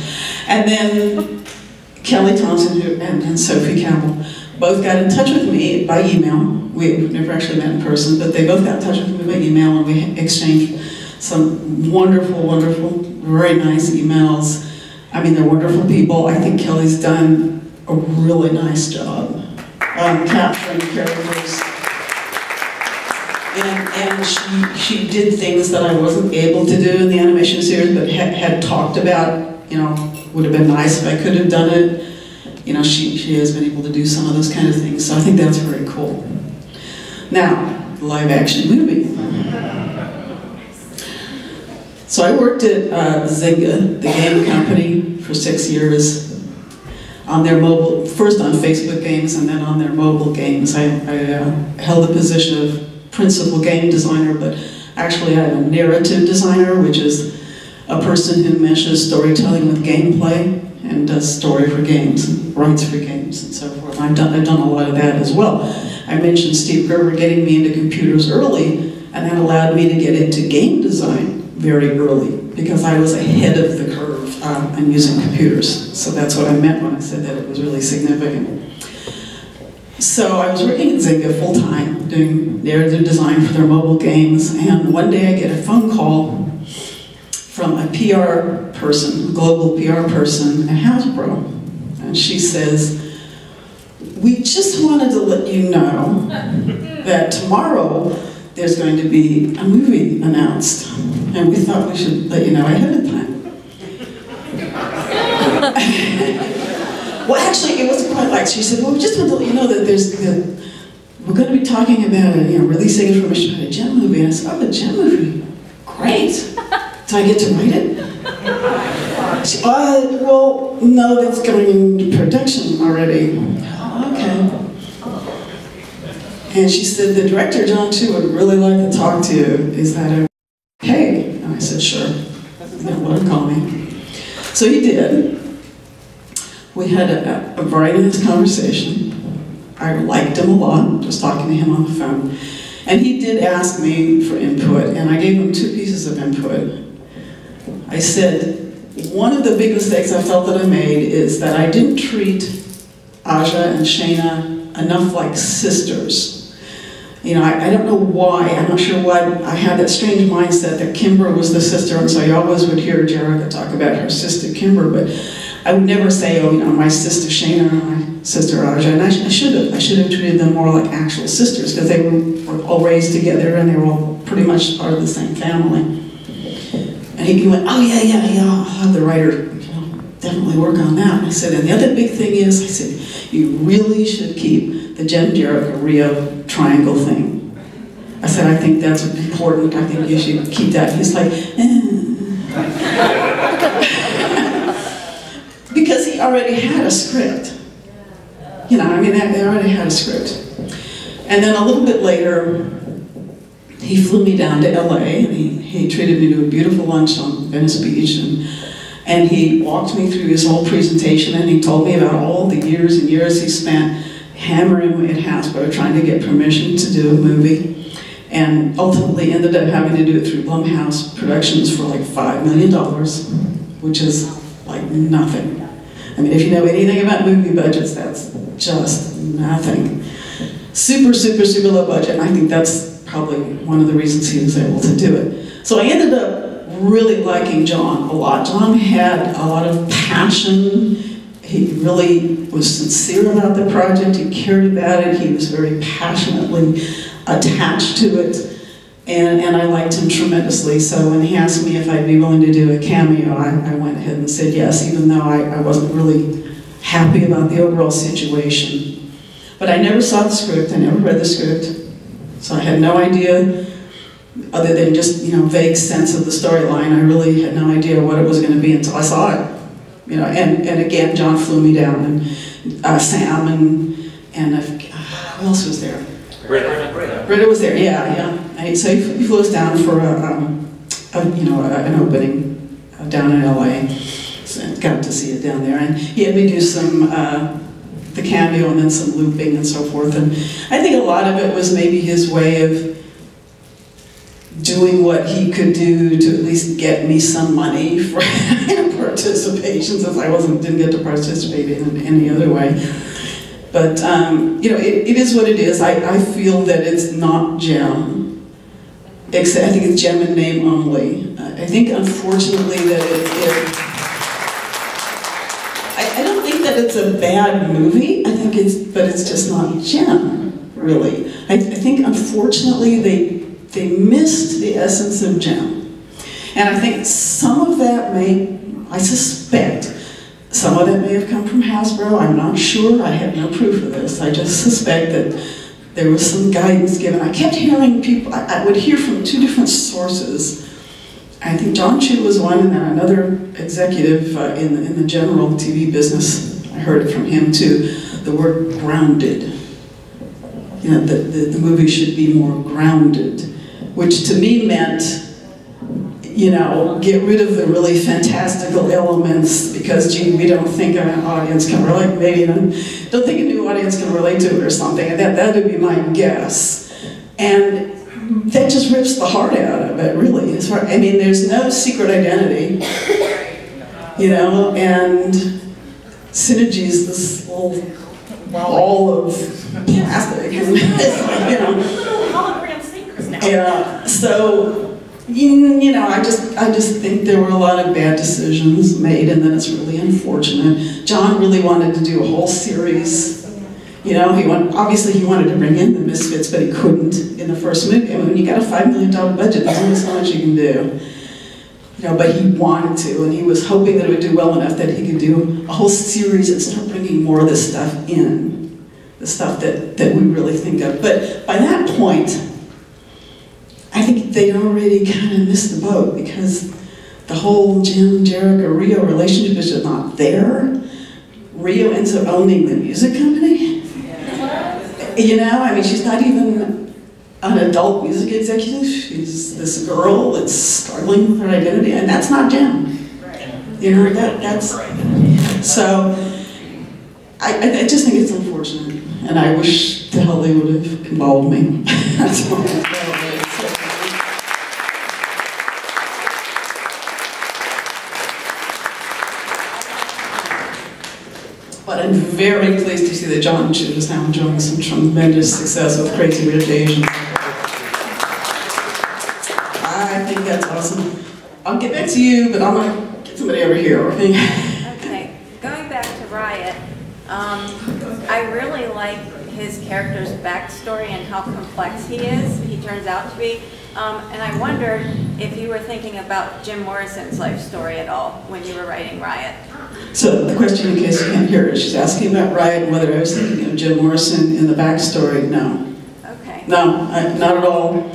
And then Kelly Thompson and Sophie Campbell both got in touch with me by email. We've never actually met in person, but they both got in touch with me by email and we exchanged some wonderful, wonderful, very nice emails. I mean, they're wonderful people. I think Kelly's done a really nice job capturing characters. And she did things that I wasn't able to do in the animation series, but had talked about, you know, would have been nice if I could have done it. You know, she has been able to do some of those kind of things, so I think that's very cool. Now, the live-action movie. So I worked at Zynga, the game company, for 6 years on their mobile, first on Facebook games and then on their mobile games. I held the position of principal game designer, but actually I'm a narrative designer, which is a person who meshes storytelling with gameplay and does story for games, and writes for games, and so forth. I've done a lot of that as well. I mentioned Steve Gerber getting me into computers early, and that allowed me to get into game design very early, because I was ahead of the curve on using computers. So that's what I meant when I said that it was really significant. So I was working at Zynga full-time, doing narrative design for their mobile games, and one day I get a phone call from a PR person, a global PR person at Hasbro. And she says, we just wanted to let you know that tomorrow there's going to be a movie announced. And we thought we should let you know ahead of time. Well, actually, it wasn't quite like, she said, well, we just wanted to let you know that we're going to be talking about, releasing information about a Jem movie. And I said, oh, a Jem movie? Great. Do I get to write it? She, well, no, that's going into production already. Okay. And she said, the director, John Chu, would really like to talk to you. Is that okay? And I said, sure. Let him call me. So he did. We had a very nice conversation. I liked him a lot, just talking to him on the phone. And he did ask me for input, and I gave him 2 pieces of input. I said, one of the big mistakes I felt that I made is that I didn't treat Aja and Shayna enough like sisters. You know, I don't know why, I'm not sure why, I had that strange mindset that Kimber was the sister, and so I always would hear Jerica talk about her sister Kimber, but I would never say, oh, you know, my sister Shayna or my sister Aja, and I should have treated them more like actual sisters, because they were all raised together and they were all pretty much part of the same family. And he went, oh yeah, I'll have the writer, you know, definitely work on that. And I said, and the other big thing is, I said, you really should keep the Jem, Jerica, Rio triangle thing. I said, I think that's important, I think you should keep that. He's like, because he already had a script. You know, I mean, they already had a script. And then a little bit later, he flew me down to LA, and he treated me to a beautiful lunch on Venice Beach, and he walked me through his whole presentation, and he told me about all the years and years he spent hammering at Hasbro trying to get permission to do a movie, and ultimately ended up having to do it through Blumhouse Productions for like $5 million, which is like nothing. I mean, if you know anything about movie budgets, that's just nothing. Super, super, super low budget, and I think that's probably one of the reasons he was able to do it. So I ended up really liking John a lot. John had a lot of passion. He really was sincere about the project. He cared about it. He was very passionately attached to it. And I liked him tremendously. So when he asked me if I'd be willing to do a cameo, I went ahead and said yes, even though I wasn't really happy about the overall situation. But I never saw the script. I never read the script. So I had no idea, other than just, you know, vague sense of the storyline. I really had no idea what it was going to be until I saw it. You know, and again, John flew me down, and Sam, and who else was there? Britta was there, yeah. And so he flew us down for an opening down in LA. So got to see it down there, and he had me do some the cameo and then some looping and so forth. And I think a lot of it was maybe his way of doing what he could do to at least get me some money for participation, since I didn't get to participate in any other way. But you know, it is what it is. I feel that it's not Jem. Except I think it's Jem in name only. I think, unfortunately, that I don't think that it's a bad movie. But it's just not Jem, really. I think, unfortunately, they missed the essence of Jem. And I think some of that I suspect, some of that may have come from Hasbro. I'm not sure. I have no proof of this. I just suspect that there was some guidance given. I kept hearing people, I would hear from 2 different sources. I think John Chu was one, and then another executive in the general TV business. I heard it from him too. The word grounded. You know, the movie should be more grounded, which to me meant, you know, get rid of the really fantastical elements, because, gee, we don't think an audience can relate, maybe don't think a new audience can relate to it or something, and that would be my guess. And that just rips the heart out of it, really. I mean, there's no secret identity, you know, and Synergy is this little ball of plastic, and it's like, you know. Little hologram thinkers now. Yeah, so, you know, I just think there were a lot of bad decisions made, and then it's really unfortunate. John really wanted to do a whole series. You know, obviously he wanted to bring in the Misfits, but he couldn't in the first movie. I mean, when you got a $5 million budget, there's only so much you can do. You know, but he wanted to, and he was hoping that it would do well enough that he could do a whole series and start bringing more of this stuff in, the stuff that we really think of. But by that point, I think they'd already kind of missed the boat, because the whole Jem, Jerica, Rio relationship is just not there. Rio ends up owning the music company. you know, I mean, she's not even an adult music executive. She's this girl that's struggling with her identity, and that's not Jem. You know, that's... So, I just think it's unfortunate, and I wish the hell they would have involved me. That's all. But I'm very pleased to see that John Chu is now enjoying some tremendous success with Crazy Rich Asians. I think that's awesome. I'll get back to you, but I'm going to get somebody over here, okay? Okay, going back to Riot, I really like his character's backstory and how complex he turns out to be. And I wondered if you were thinking about Jim Morrison's life story at all when you were writing Riot. So the question, in case you can't hear it, she's asking about Riot and whether I was thinking of Jim Morrison in the backstory. No. Okay. No, not at all.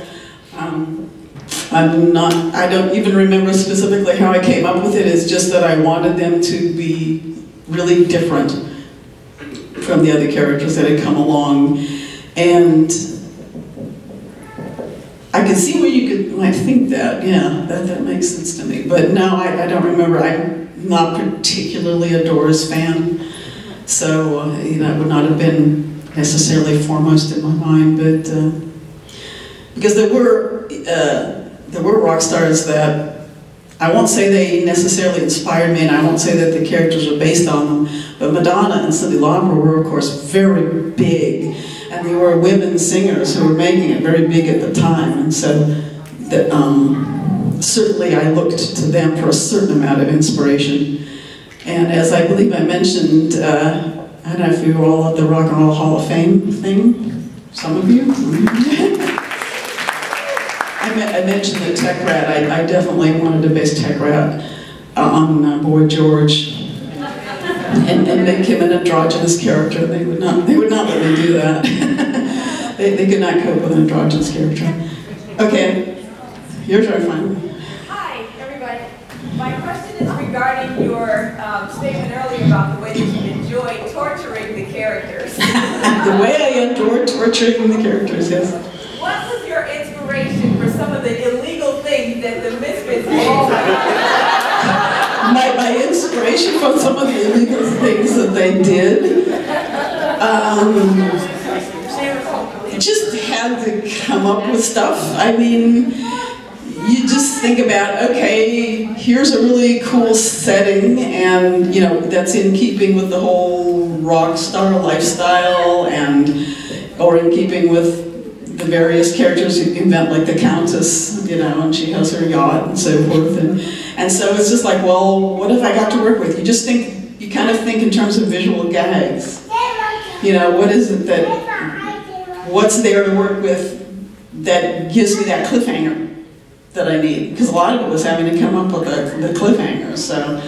I'm not, I don't even remember specifically how I came up with it. It's just that I wanted them to be really different from the other characters that had come along. And I can see where you might think that, yeah, that makes sense to me. But no, I don't remember. I'm not particularly a Doors fan, so you know, it would not have been necessarily foremost in my mind. But because there were rock stars that I won't say they necessarily inspired me, and I won't say that the characters are based on them. But Madonna and Cyndi Lauper were, of course, very big. And they were women singers who were making it very big at the time, and so that certainly I looked to them for a certain amount of inspiration. And as I believe I mentioned, I don't know if you were all at the Rock and Roll Hall of Fame thing, some of you. I mentioned the Tech Rat. I definitely wanted to base Tech Rat on Boy George. And make him an androgynous character. They would not let me do that. they could not cope with an androgynous character. Okay, your turn finally. Hi, everybody. My question is regarding your statement earlier about the way that you enjoy torturing the characters. The way I adore torturing the characters, yes. What was your inspiration for some of the illegal things that the Misfits all My inspiration from some of the illegal things that they did, just had to come up with stuff. I mean, you just think about, okay, here's a really cool setting, and you know, that's in keeping with the whole rock star lifestyle, or in keeping with the various characters you invent, like the Countess, you know, and she has her yacht and so forth, and so it's just like, well, what have I got to work with? You just think, you kind of think in terms of visual gags. You know, what is it what's there to work with that gives me that cliffhanger that I need? Because a lot of it was having to come up with the cliffhanger, so,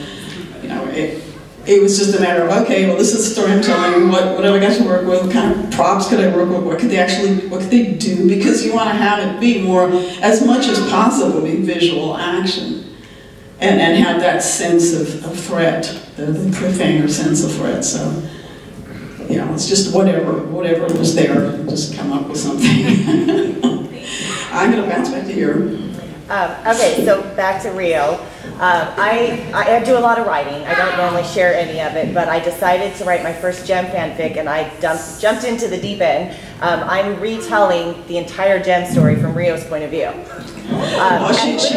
you know, it was just a matter of, okay, well, this is the story I'm telling, what have I got to work with, what kind of props could I work with, what could they do, because you want to have it be more, as much as possible, be visual action, and have that sense of threat, the cliffhanger sense of threat, so, you know, it's just whatever was there, just come up with something. I'm going to bounce back to you. Okay, so back to Rio. I do a lot of writing. I don't normally share any of it, but I decided to write my first Jem fanfic, and I jumped into the deep end. I'm retelling the entire Jem story from Rio's point of view. She's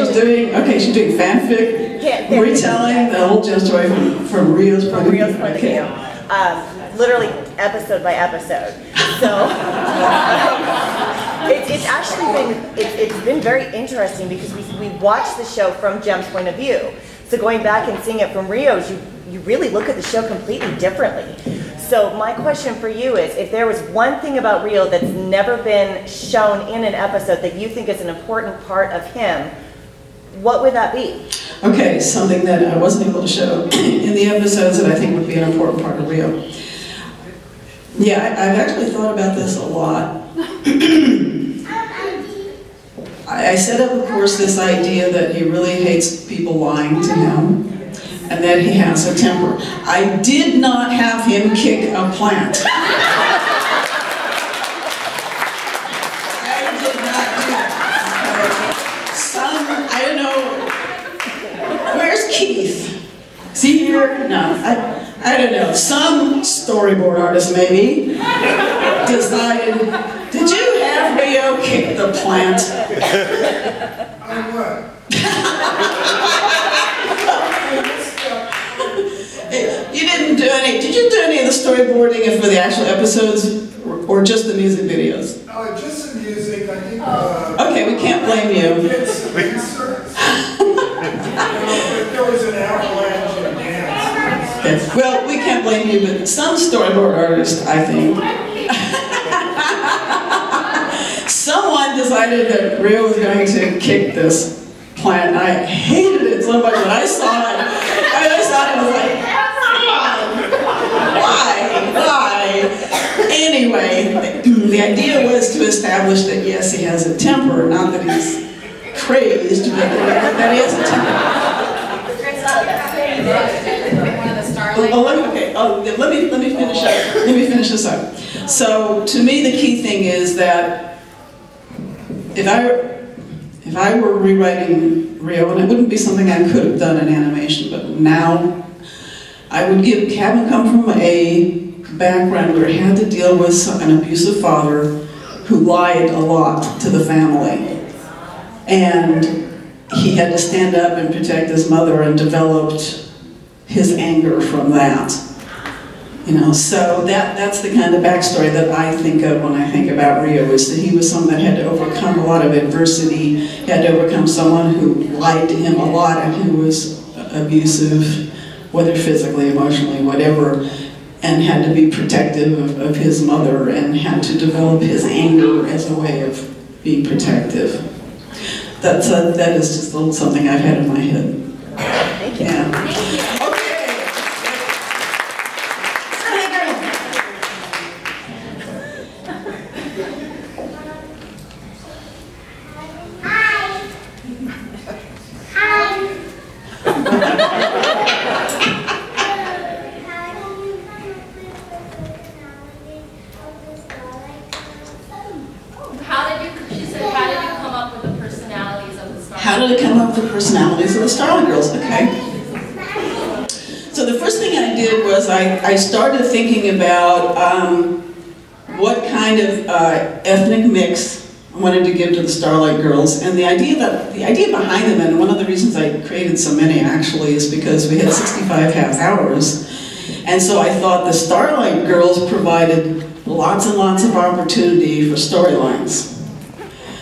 doing fanfic, retelling the whole Jem story from Rio's point of view. Literally episode by episode. So it's actually been very interesting because we watched the show from Jem's point of view. So going back and seeing it from Rio's, you really look at the show completely differently. So my question for you is, if there was one thing about Rio that's never been shown in an episode that you think is an important part of him, what would that be? Okay, something that I wasn't able to show in the episodes that I think would be an important part of Rio. Yeah, I've actually thought about this a lot. I set up, of course, this idea that he really hates people lying to him, and that he has a temper. I did not have him kick a plant. storyboarder? No, I don't know. Some storyboard artist maybe decided, did you have Rio kick the plant? I what? You didn't do any, did you do any of the storyboarding for the actual episodes or just the music videos? Just the music, I think. Okay, we can't blame you. There was an avalanche of dance. Okay. Well, we can't blame you, but some storyboard artists, I think, someone decided that Rio was going to kick this plant, and I hated it so much. When I saw it, I was like, why? Anyway, the idea was to establish that yes, he has a temper, not that he's crazed, but that he has a temper. Let me finish up. Let me finish this up. So, to me, the key thing is that if I were rewriting Rio, and it wouldn't be something I could have done in animation, but now I would have him come from a background where he had to deal with an abusive father who lied a lot to the family, and he had to stand up and protect his mother, and developed his anger from that. You know, so that's the kind of backstory that I think of when I think about Rio, is that he was someone that had to overcome a lot of adversity. He had to overcome someone who lied to him a lot and who was abusive, whether physically, emotionally, whatever, and had to be protective of his mother, and had to develop his anger as a way of being protective. That is just a little something I've had in my head. Thank you. Yeah. Thank you. How did it come up with the personalities of the Starlight Girls? Okay. So the first thing I did was I started thinking about what kind of ethnic mix I wanted to give to the Starlight Girls, and the idea behind them, and one of the reasons I created so many actually, is because we had 65 half hours, and so I thought the Starlight Girls provided lots and lots of opportunity for storylines.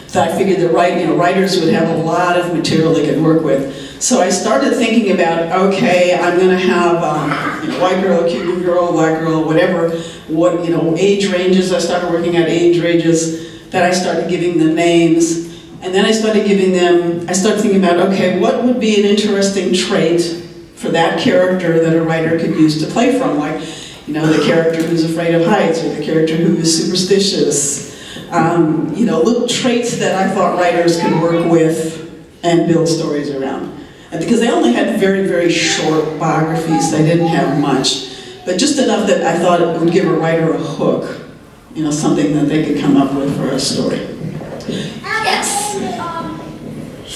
So I figured that writers would have a lot of material they could work with. So I started thinking about, okay, I'm going to have white girl, Cuban girl, black girl, whatever. What age ranges? I started working out age ranges. Then I started giving them names, and then I started thinking about, okay, what would be an interesting trait for that character that a writer could use to play from, like, the character who's afraid of heights, or the character who is superstitious. Little traits that I thought writers could work with and build stories around. And because they only had very, very short biographies, they didn't have much, but just enough that I thought it would give a writer a hook, something that they could come up with for a story. Yes?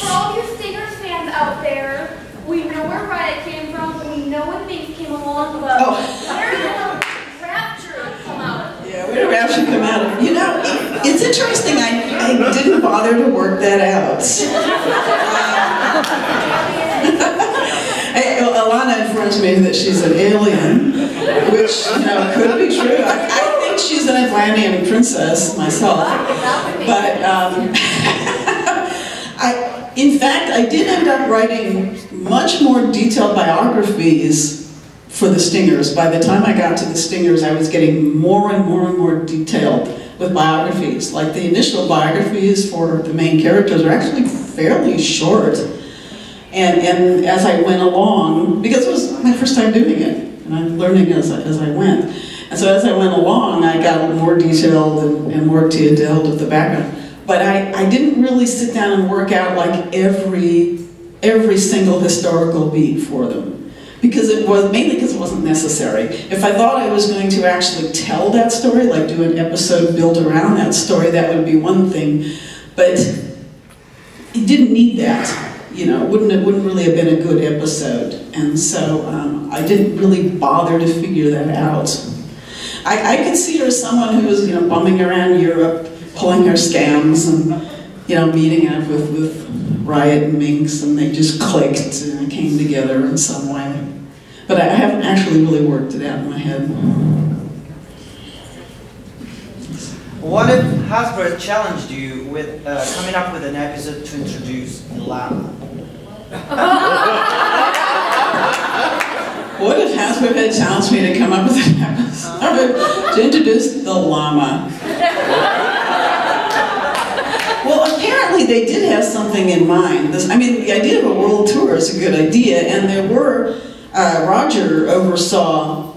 For all you Stingers fans out there, we know where Riot came from, we know when Mink came along, but where did the Rapture come out of? Yeah, where did Rapture come out of? It's interesting, I didn't bother to work that out. Alana informs me that she's an alien, which, could be true. I think she's an Atlantean princess myself. But, in fact, I did end up writing much more detailed biographies for the Stingers. By the time I got to the Stingers, I was getting more and more and more detailed with biographies. Like, the initial biographies for the main characters are actually fairly short. And as I went along, because it was my first time doing it, and I'm learning as I went. And so as I went along, I got more detailed and more detailed with the background. But I didn't really sit down and work out like every single historical beat for them. Mainly because it wasn't necessary. If I thought I was going to actually tell that story, like do an episode built around that story, that would be one thing. But it didn't need that. you know, it wouldn't really have been a good episode. And so I didn't really bother to figure that out. I could see her as someone who was, you know, bumming around Europe, pulling her scams, and, you know, meeting up with Riot and Minx, and they just clicked and came together in some way. But I haven't actually really worked it out in my head. What if Hasbro challenged you with coming up with an episode to introduce llama? What if Hasbro had challenged me to come up with an episode to introduce the llama? Well, apparently they did have something in mind. I mean, the idea of a world tour is a good idea, and there were, Roger oversaw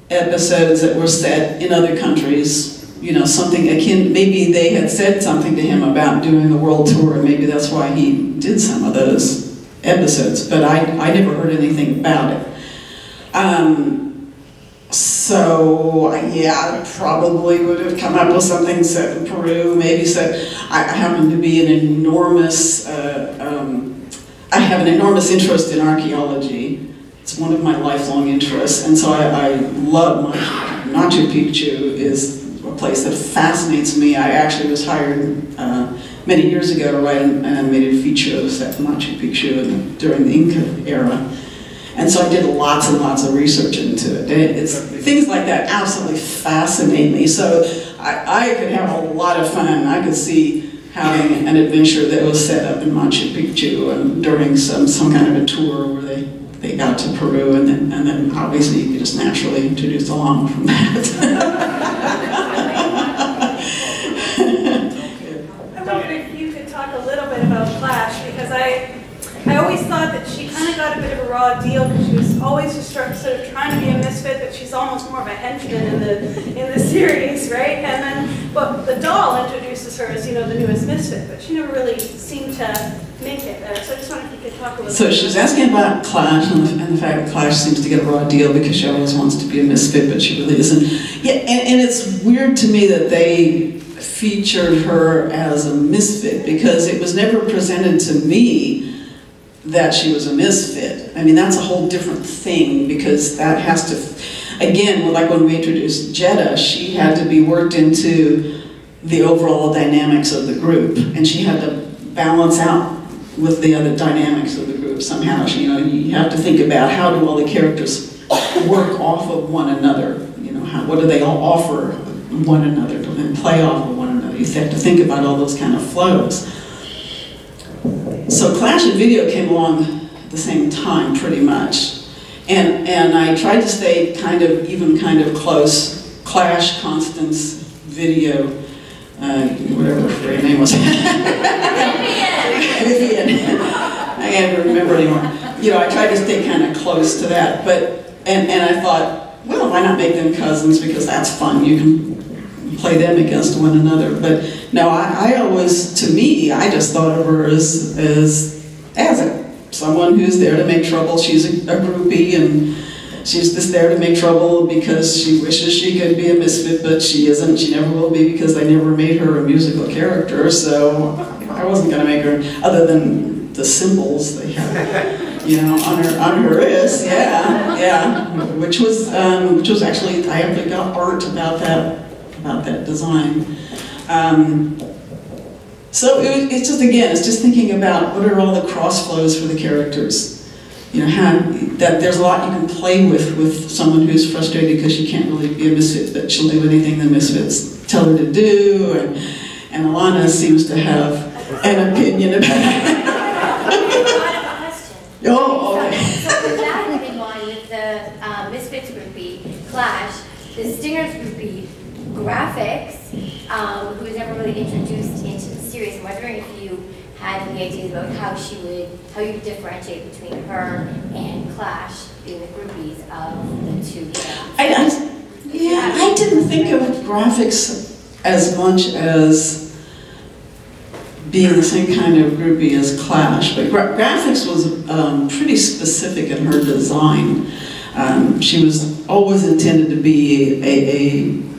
episodes that were set in other countries. You know, something akin, maybe they had said something to him about doing a world tour, and maybe that's why he did some of those episodes, but I never heard anything about it. So, yeah, I probably would have come up with something set in Peru, maybe set, I happen to be an enormous, I have an enormous interest in archaeology. It's one of my lifelong interests, and so I love Machu Picchu is a place that fascinates me. I actually was hired many years ago to write an animated feature set in Machu Picchu during the Inca era. And so I did lots and lots of research into it. Things like that absolutely fascinate me. So I could have a lot of fun. I could see having an adventure that was set up in Machu Picchu and during some kind of a tour where they got to Peru, and then obviously you could just naturally introduce the llama from that. I wonder if you could talk a little bit about Flash, because I always thought that she kind of got a bit of a raw deal because she was always just sort of trying to be a misfit, but she's almost more of a henchman in the series, right? And then, but the doll introduces her as, you know, the newest misfit, but she never really seemed to make it there. So I just wondered if you could talk a little bit. So she's asking about Clash and the fact that Clash seems to get a raw deal because she always wants to be a misfit, but she really isn't. Yeah, and it's weird to me that they featured her as a misfit because it was never presented to me that she was a misfit. I mean, that's a whole different thing because that has to, again, like when we introduced Jetta, she had to be worked into the overall dynamics of the group, and she had to balance out with the other dynamics of the group somehow. You know, you have to think about how do all the characters work off of one another. You know, what do they all offer one another and play off of one another? You have to think about all those kind of flows. So Clash and Video came along at the same time, pretty much. And I tried to stay kind of close. Clash, Constance, Video, whatever her name was. Vivian. I can't remember anymore. You know, I tried to stay kind of close to that. But and I thought, well, why not make them cousins, because that's fun. You can play them against one another. But no, I always, to me, I just thought of her as someone who's there to make trouble. She's a groupie, and she's just there to make trouble because she wishes she could be a misfit, but she isn't. She never will be because they never made her a musical character. So I wasn't going to make her, other than the symbols they have, you know, on her wrist. Yeah, which was actually, I actually got art about that design. So it's just, again, it's just thinking about what are all the cross flows for the characters. You know, that there's a lot you can play with someone who's frustrated because she can't really be a misfit, but she'll do anything the misfits tell her to do, and Alana seems to have an opinion about it. I have a question. Oh, okay. So with that in mind, with the Misfits groupie, Clash, the Stingers groupie, Graphics, who was never really introduced into the series. I'm wondering if you had any ideas about how you differentiate between her and Clash being the groupies of the two. I didn't think of Graphics as much as being the same kind of groupie as Clash, but Graphics was pretty specific in her design. She was always intended to be a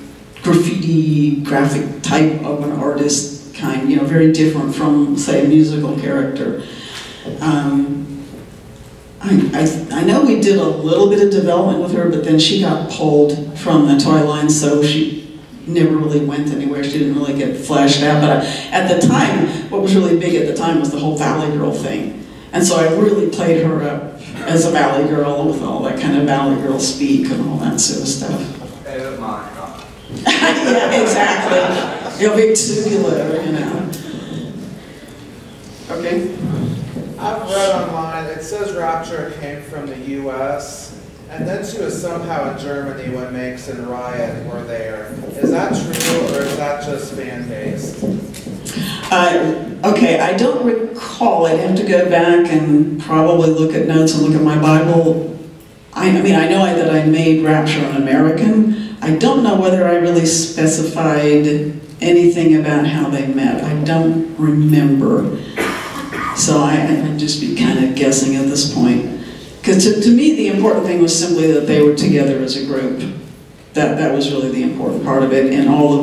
graffiti graphic type of an artist kind, you know, very different from, say, a musical character. I know we did a little bit of development with her, but then she got pulled from the toy line, so she never really went anywhere. She didn't really get fleshed out. But at the time, what was really big at the time was the whole Valley Girl thing. And so I really played her up as a Valley Girl with all that kind of Valley Girl speak and all that sort of stuff. Oh my God. Yeah, exactly. You'll be tubular, you know. Okay. I've read online, it says Rapture came from the US, and then she was somehow in Germany when Makes and Riot were there. Is that true, or is that just fan-based? Okay, I don't recall. I'd have to go back and probably look at notes and look at my Bible. I mean, I know that I made Rapture an American. I don't know whether I really specified anything about how they met. I don't remember. So I'd just be kind of guessing at this point. Because to me, the important thing was simply that they were together as a group. That was really the important part of it, and all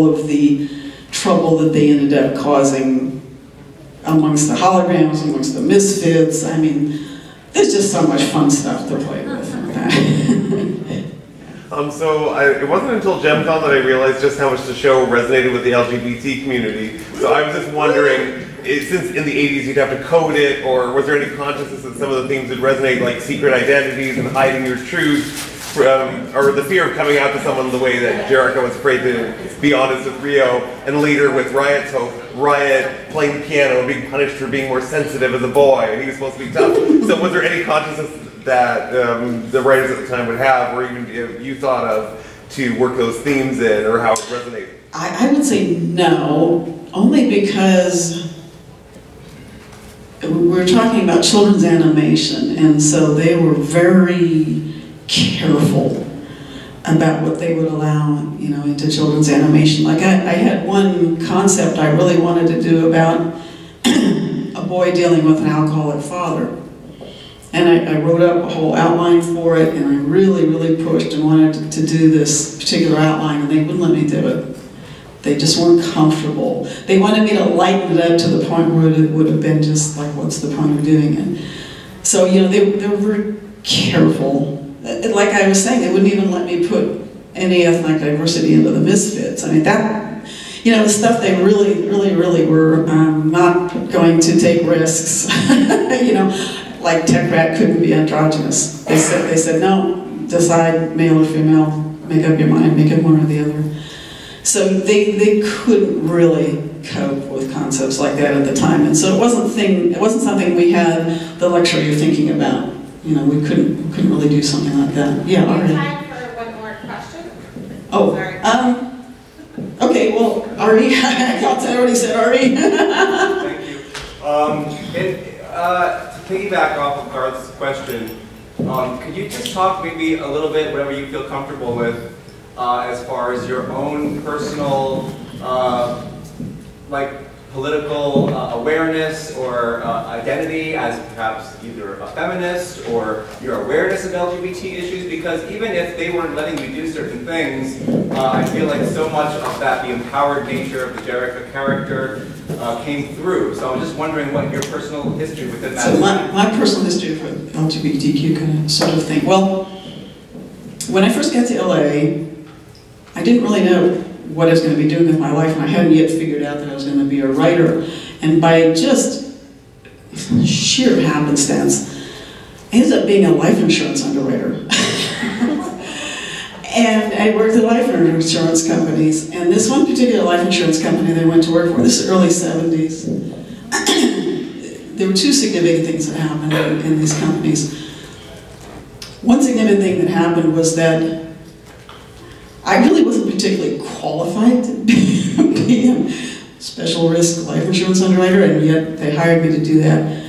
of the trouble that they ended up causing amongst the holograms, amongst the misfits. I mean, there's just so much fun stuff to play with. It wasn't until JemCon that I realized just how much the show resonated with the LGBT community. So I was just wondering, since in the 80s you'd have to code it, or was there any consciousness that some of the themes would resonate, like secret identities and hiding your truth, or the fear of coming out to someone the way that Jericho was afraid to be honest with Rio, and later with Riot's hope, Riot playing the piano and being punished for being more sensitive as a boy, and he was supposed to be tough. So was there any consciousness that the writers at the time would have, or even you thought of, to work those themes in, or how it resonated? I would say no, only because we're talking about children's animation, and so they were very careful about what they would allow, you know, into children's animation. Like I had one concept I really wanted to do about a boy dealing with an alcoholic father. And I wrote up a whole outline for it, and I really, really pushed and wanted to do this particular outline, and they wouldn't let me do it. They just weren't comfortable. They wanted me to lighten it up to the point where it would have been just like, what's the point of doing it? So, you know, they were very careful. Like I was saying, they wouldn't even let me put any ethnic diversity into the Misfits. I mean, that, you know, the stuff they really, really, really were not going to take risks. You know, like Tech Rat couldn't be androgynous. They said, no, decide male or female, make up your mind, make it one or the other. So they couldn't really cope with concepts like that at the time, and so it wasn't something we had the luxury of thinking about. You know, we couldn't really do something like that. Yeah, Ari. Time for one more question. Oh, sorry. Okay. Well, Ari, I thought I already said Ari. Thank you. To piggyback off of Garth's question, could you just talk maybe a little bit, whatever you feel comfortable with, as far as your own personal, like political awareness or identity as perhaps either a feminist, or your awareness of LGBT issues? Because even if they weren't letting you do certain things, I feel like so much of that, the empowered nature of the Jericho character came through. So I'm just wondering what your personal history within that So is. my personal history for LGBTQ kind of sort of thing. Well, when I first got to LA, I didn't really know what I was going to be doing with my life, and I hadn't yet figured out that I was going to be a writer. And by just sheer happenstance, I ended up being a life insurance underwriter. And I worked at life insurance companies, and this one particular life insurance company that I went to work for, this is early 70s, there were two significant things that happened in these companies. One significant thing that happened was that I really wasn't particularly qualified to be a special risk life insurance underwriter, and yet they hired me to do that.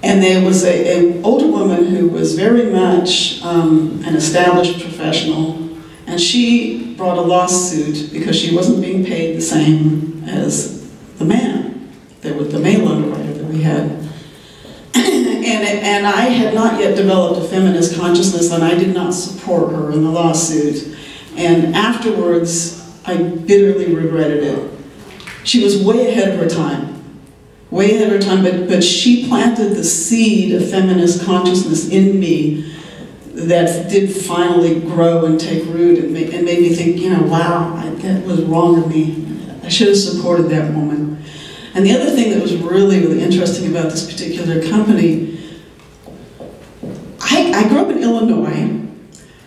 And there was an older woman who was very much an established professional, and she brought a lawsuit because she wasn't being paid the same as the man, the male underwriter that we had. And I had not yet developed a feminist consciousness, and I did not support her in the lawsuit. And afterwards, I bitterly regretted it. She was way ahead of her time. way ahead of her time, but she planted the seed of feminist consciousness in me that did finally grow and take root and made me think, you know, wow, that was wrong of me. I should have supported that woman. And the other thing that was really, really interesting about this particular company, I grew up in Illinois,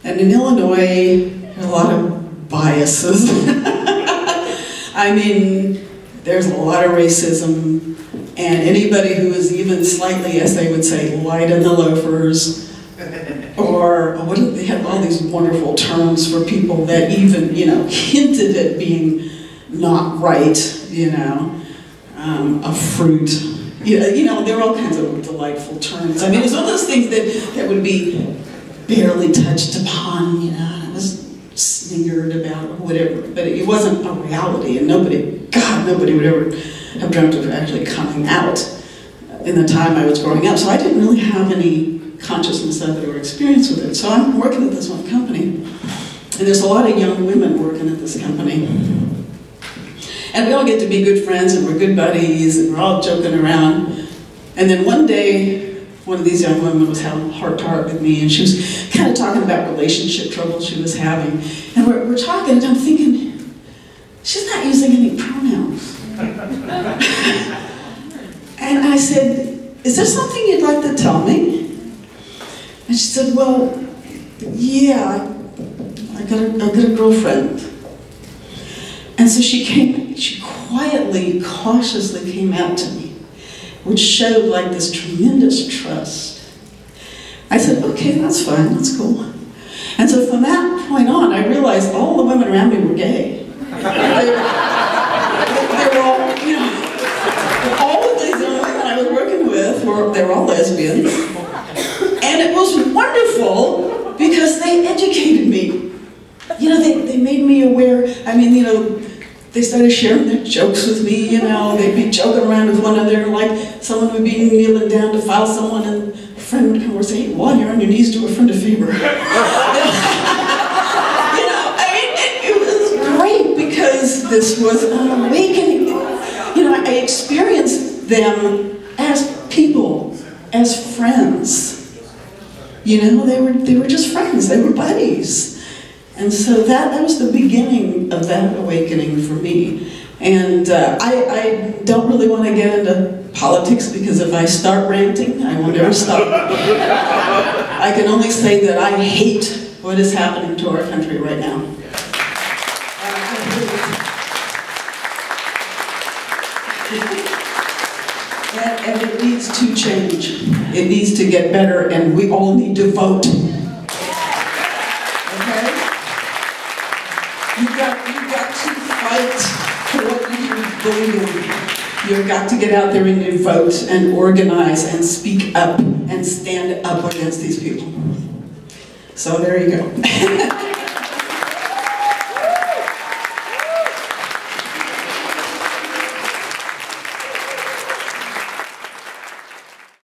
and in Illinois, there are a lot of biases. I mean, there's a lot of racism, and anybody who is even slightly, as they would say, light in the loafers, or what they have all these wonderful terms for people that even, you know, hinted at being not right, you know, a fruit. You know, there are all kinds of delightful terms. I mean, it's one of those things that would be barely touched upon, you know, and it was sniggered about or whatever, but it wasn't a reality, and nobody would ever have dreamt of actually coming out in the time I was growing up. So I didn't really have any consciousness of it or experience with it. So I'm working at this one company, and there's a lot of young women working at this company. And we all get to be good friends, and we're good buddies, and we're all joking around. And then one day, one of these young women was having a heart-to-heart with me, and she was kind of talking about relationship trouble she was having. And we're talking, and I'm thinking, she's not using any pronouns. And I said, is there something you'd like to tell me? And she said, well, yeah, I got a girlfriend. And so she quietly, cautiously came out to me, which showed like this tremendous trust. I said, okay, that's fine, that's cool. And so from that point on, I realized all the women around me were gay. They were all, you know, all of these young women I was working with, they were all lesbians. And it was wonderful because they educated me. You know, they made me aware. I mean, you know, they started sharing their jokes with me, you know, they'd be joking around with one another, like someone would be kneeling down to file someone, and a friend would come over and say, hey, while you're on your knees, do a friend a favor. You know, I mean, it was great because this was an awakening. You know, I experienced them as people, as friends. You know, they were just friends, they were buddies. And so that was the beginning of that awakening for me. And I don't really want to get into politics, because if I start ranting, I will never stop. I can only say that I hate what is happening to our country right now. And it needs to change. It needs to get better, and we all need to vote. Okay? You've got to fight for what you believe in. You've got to get out there and vote and organize and speak up and stand up against these people. So there you go.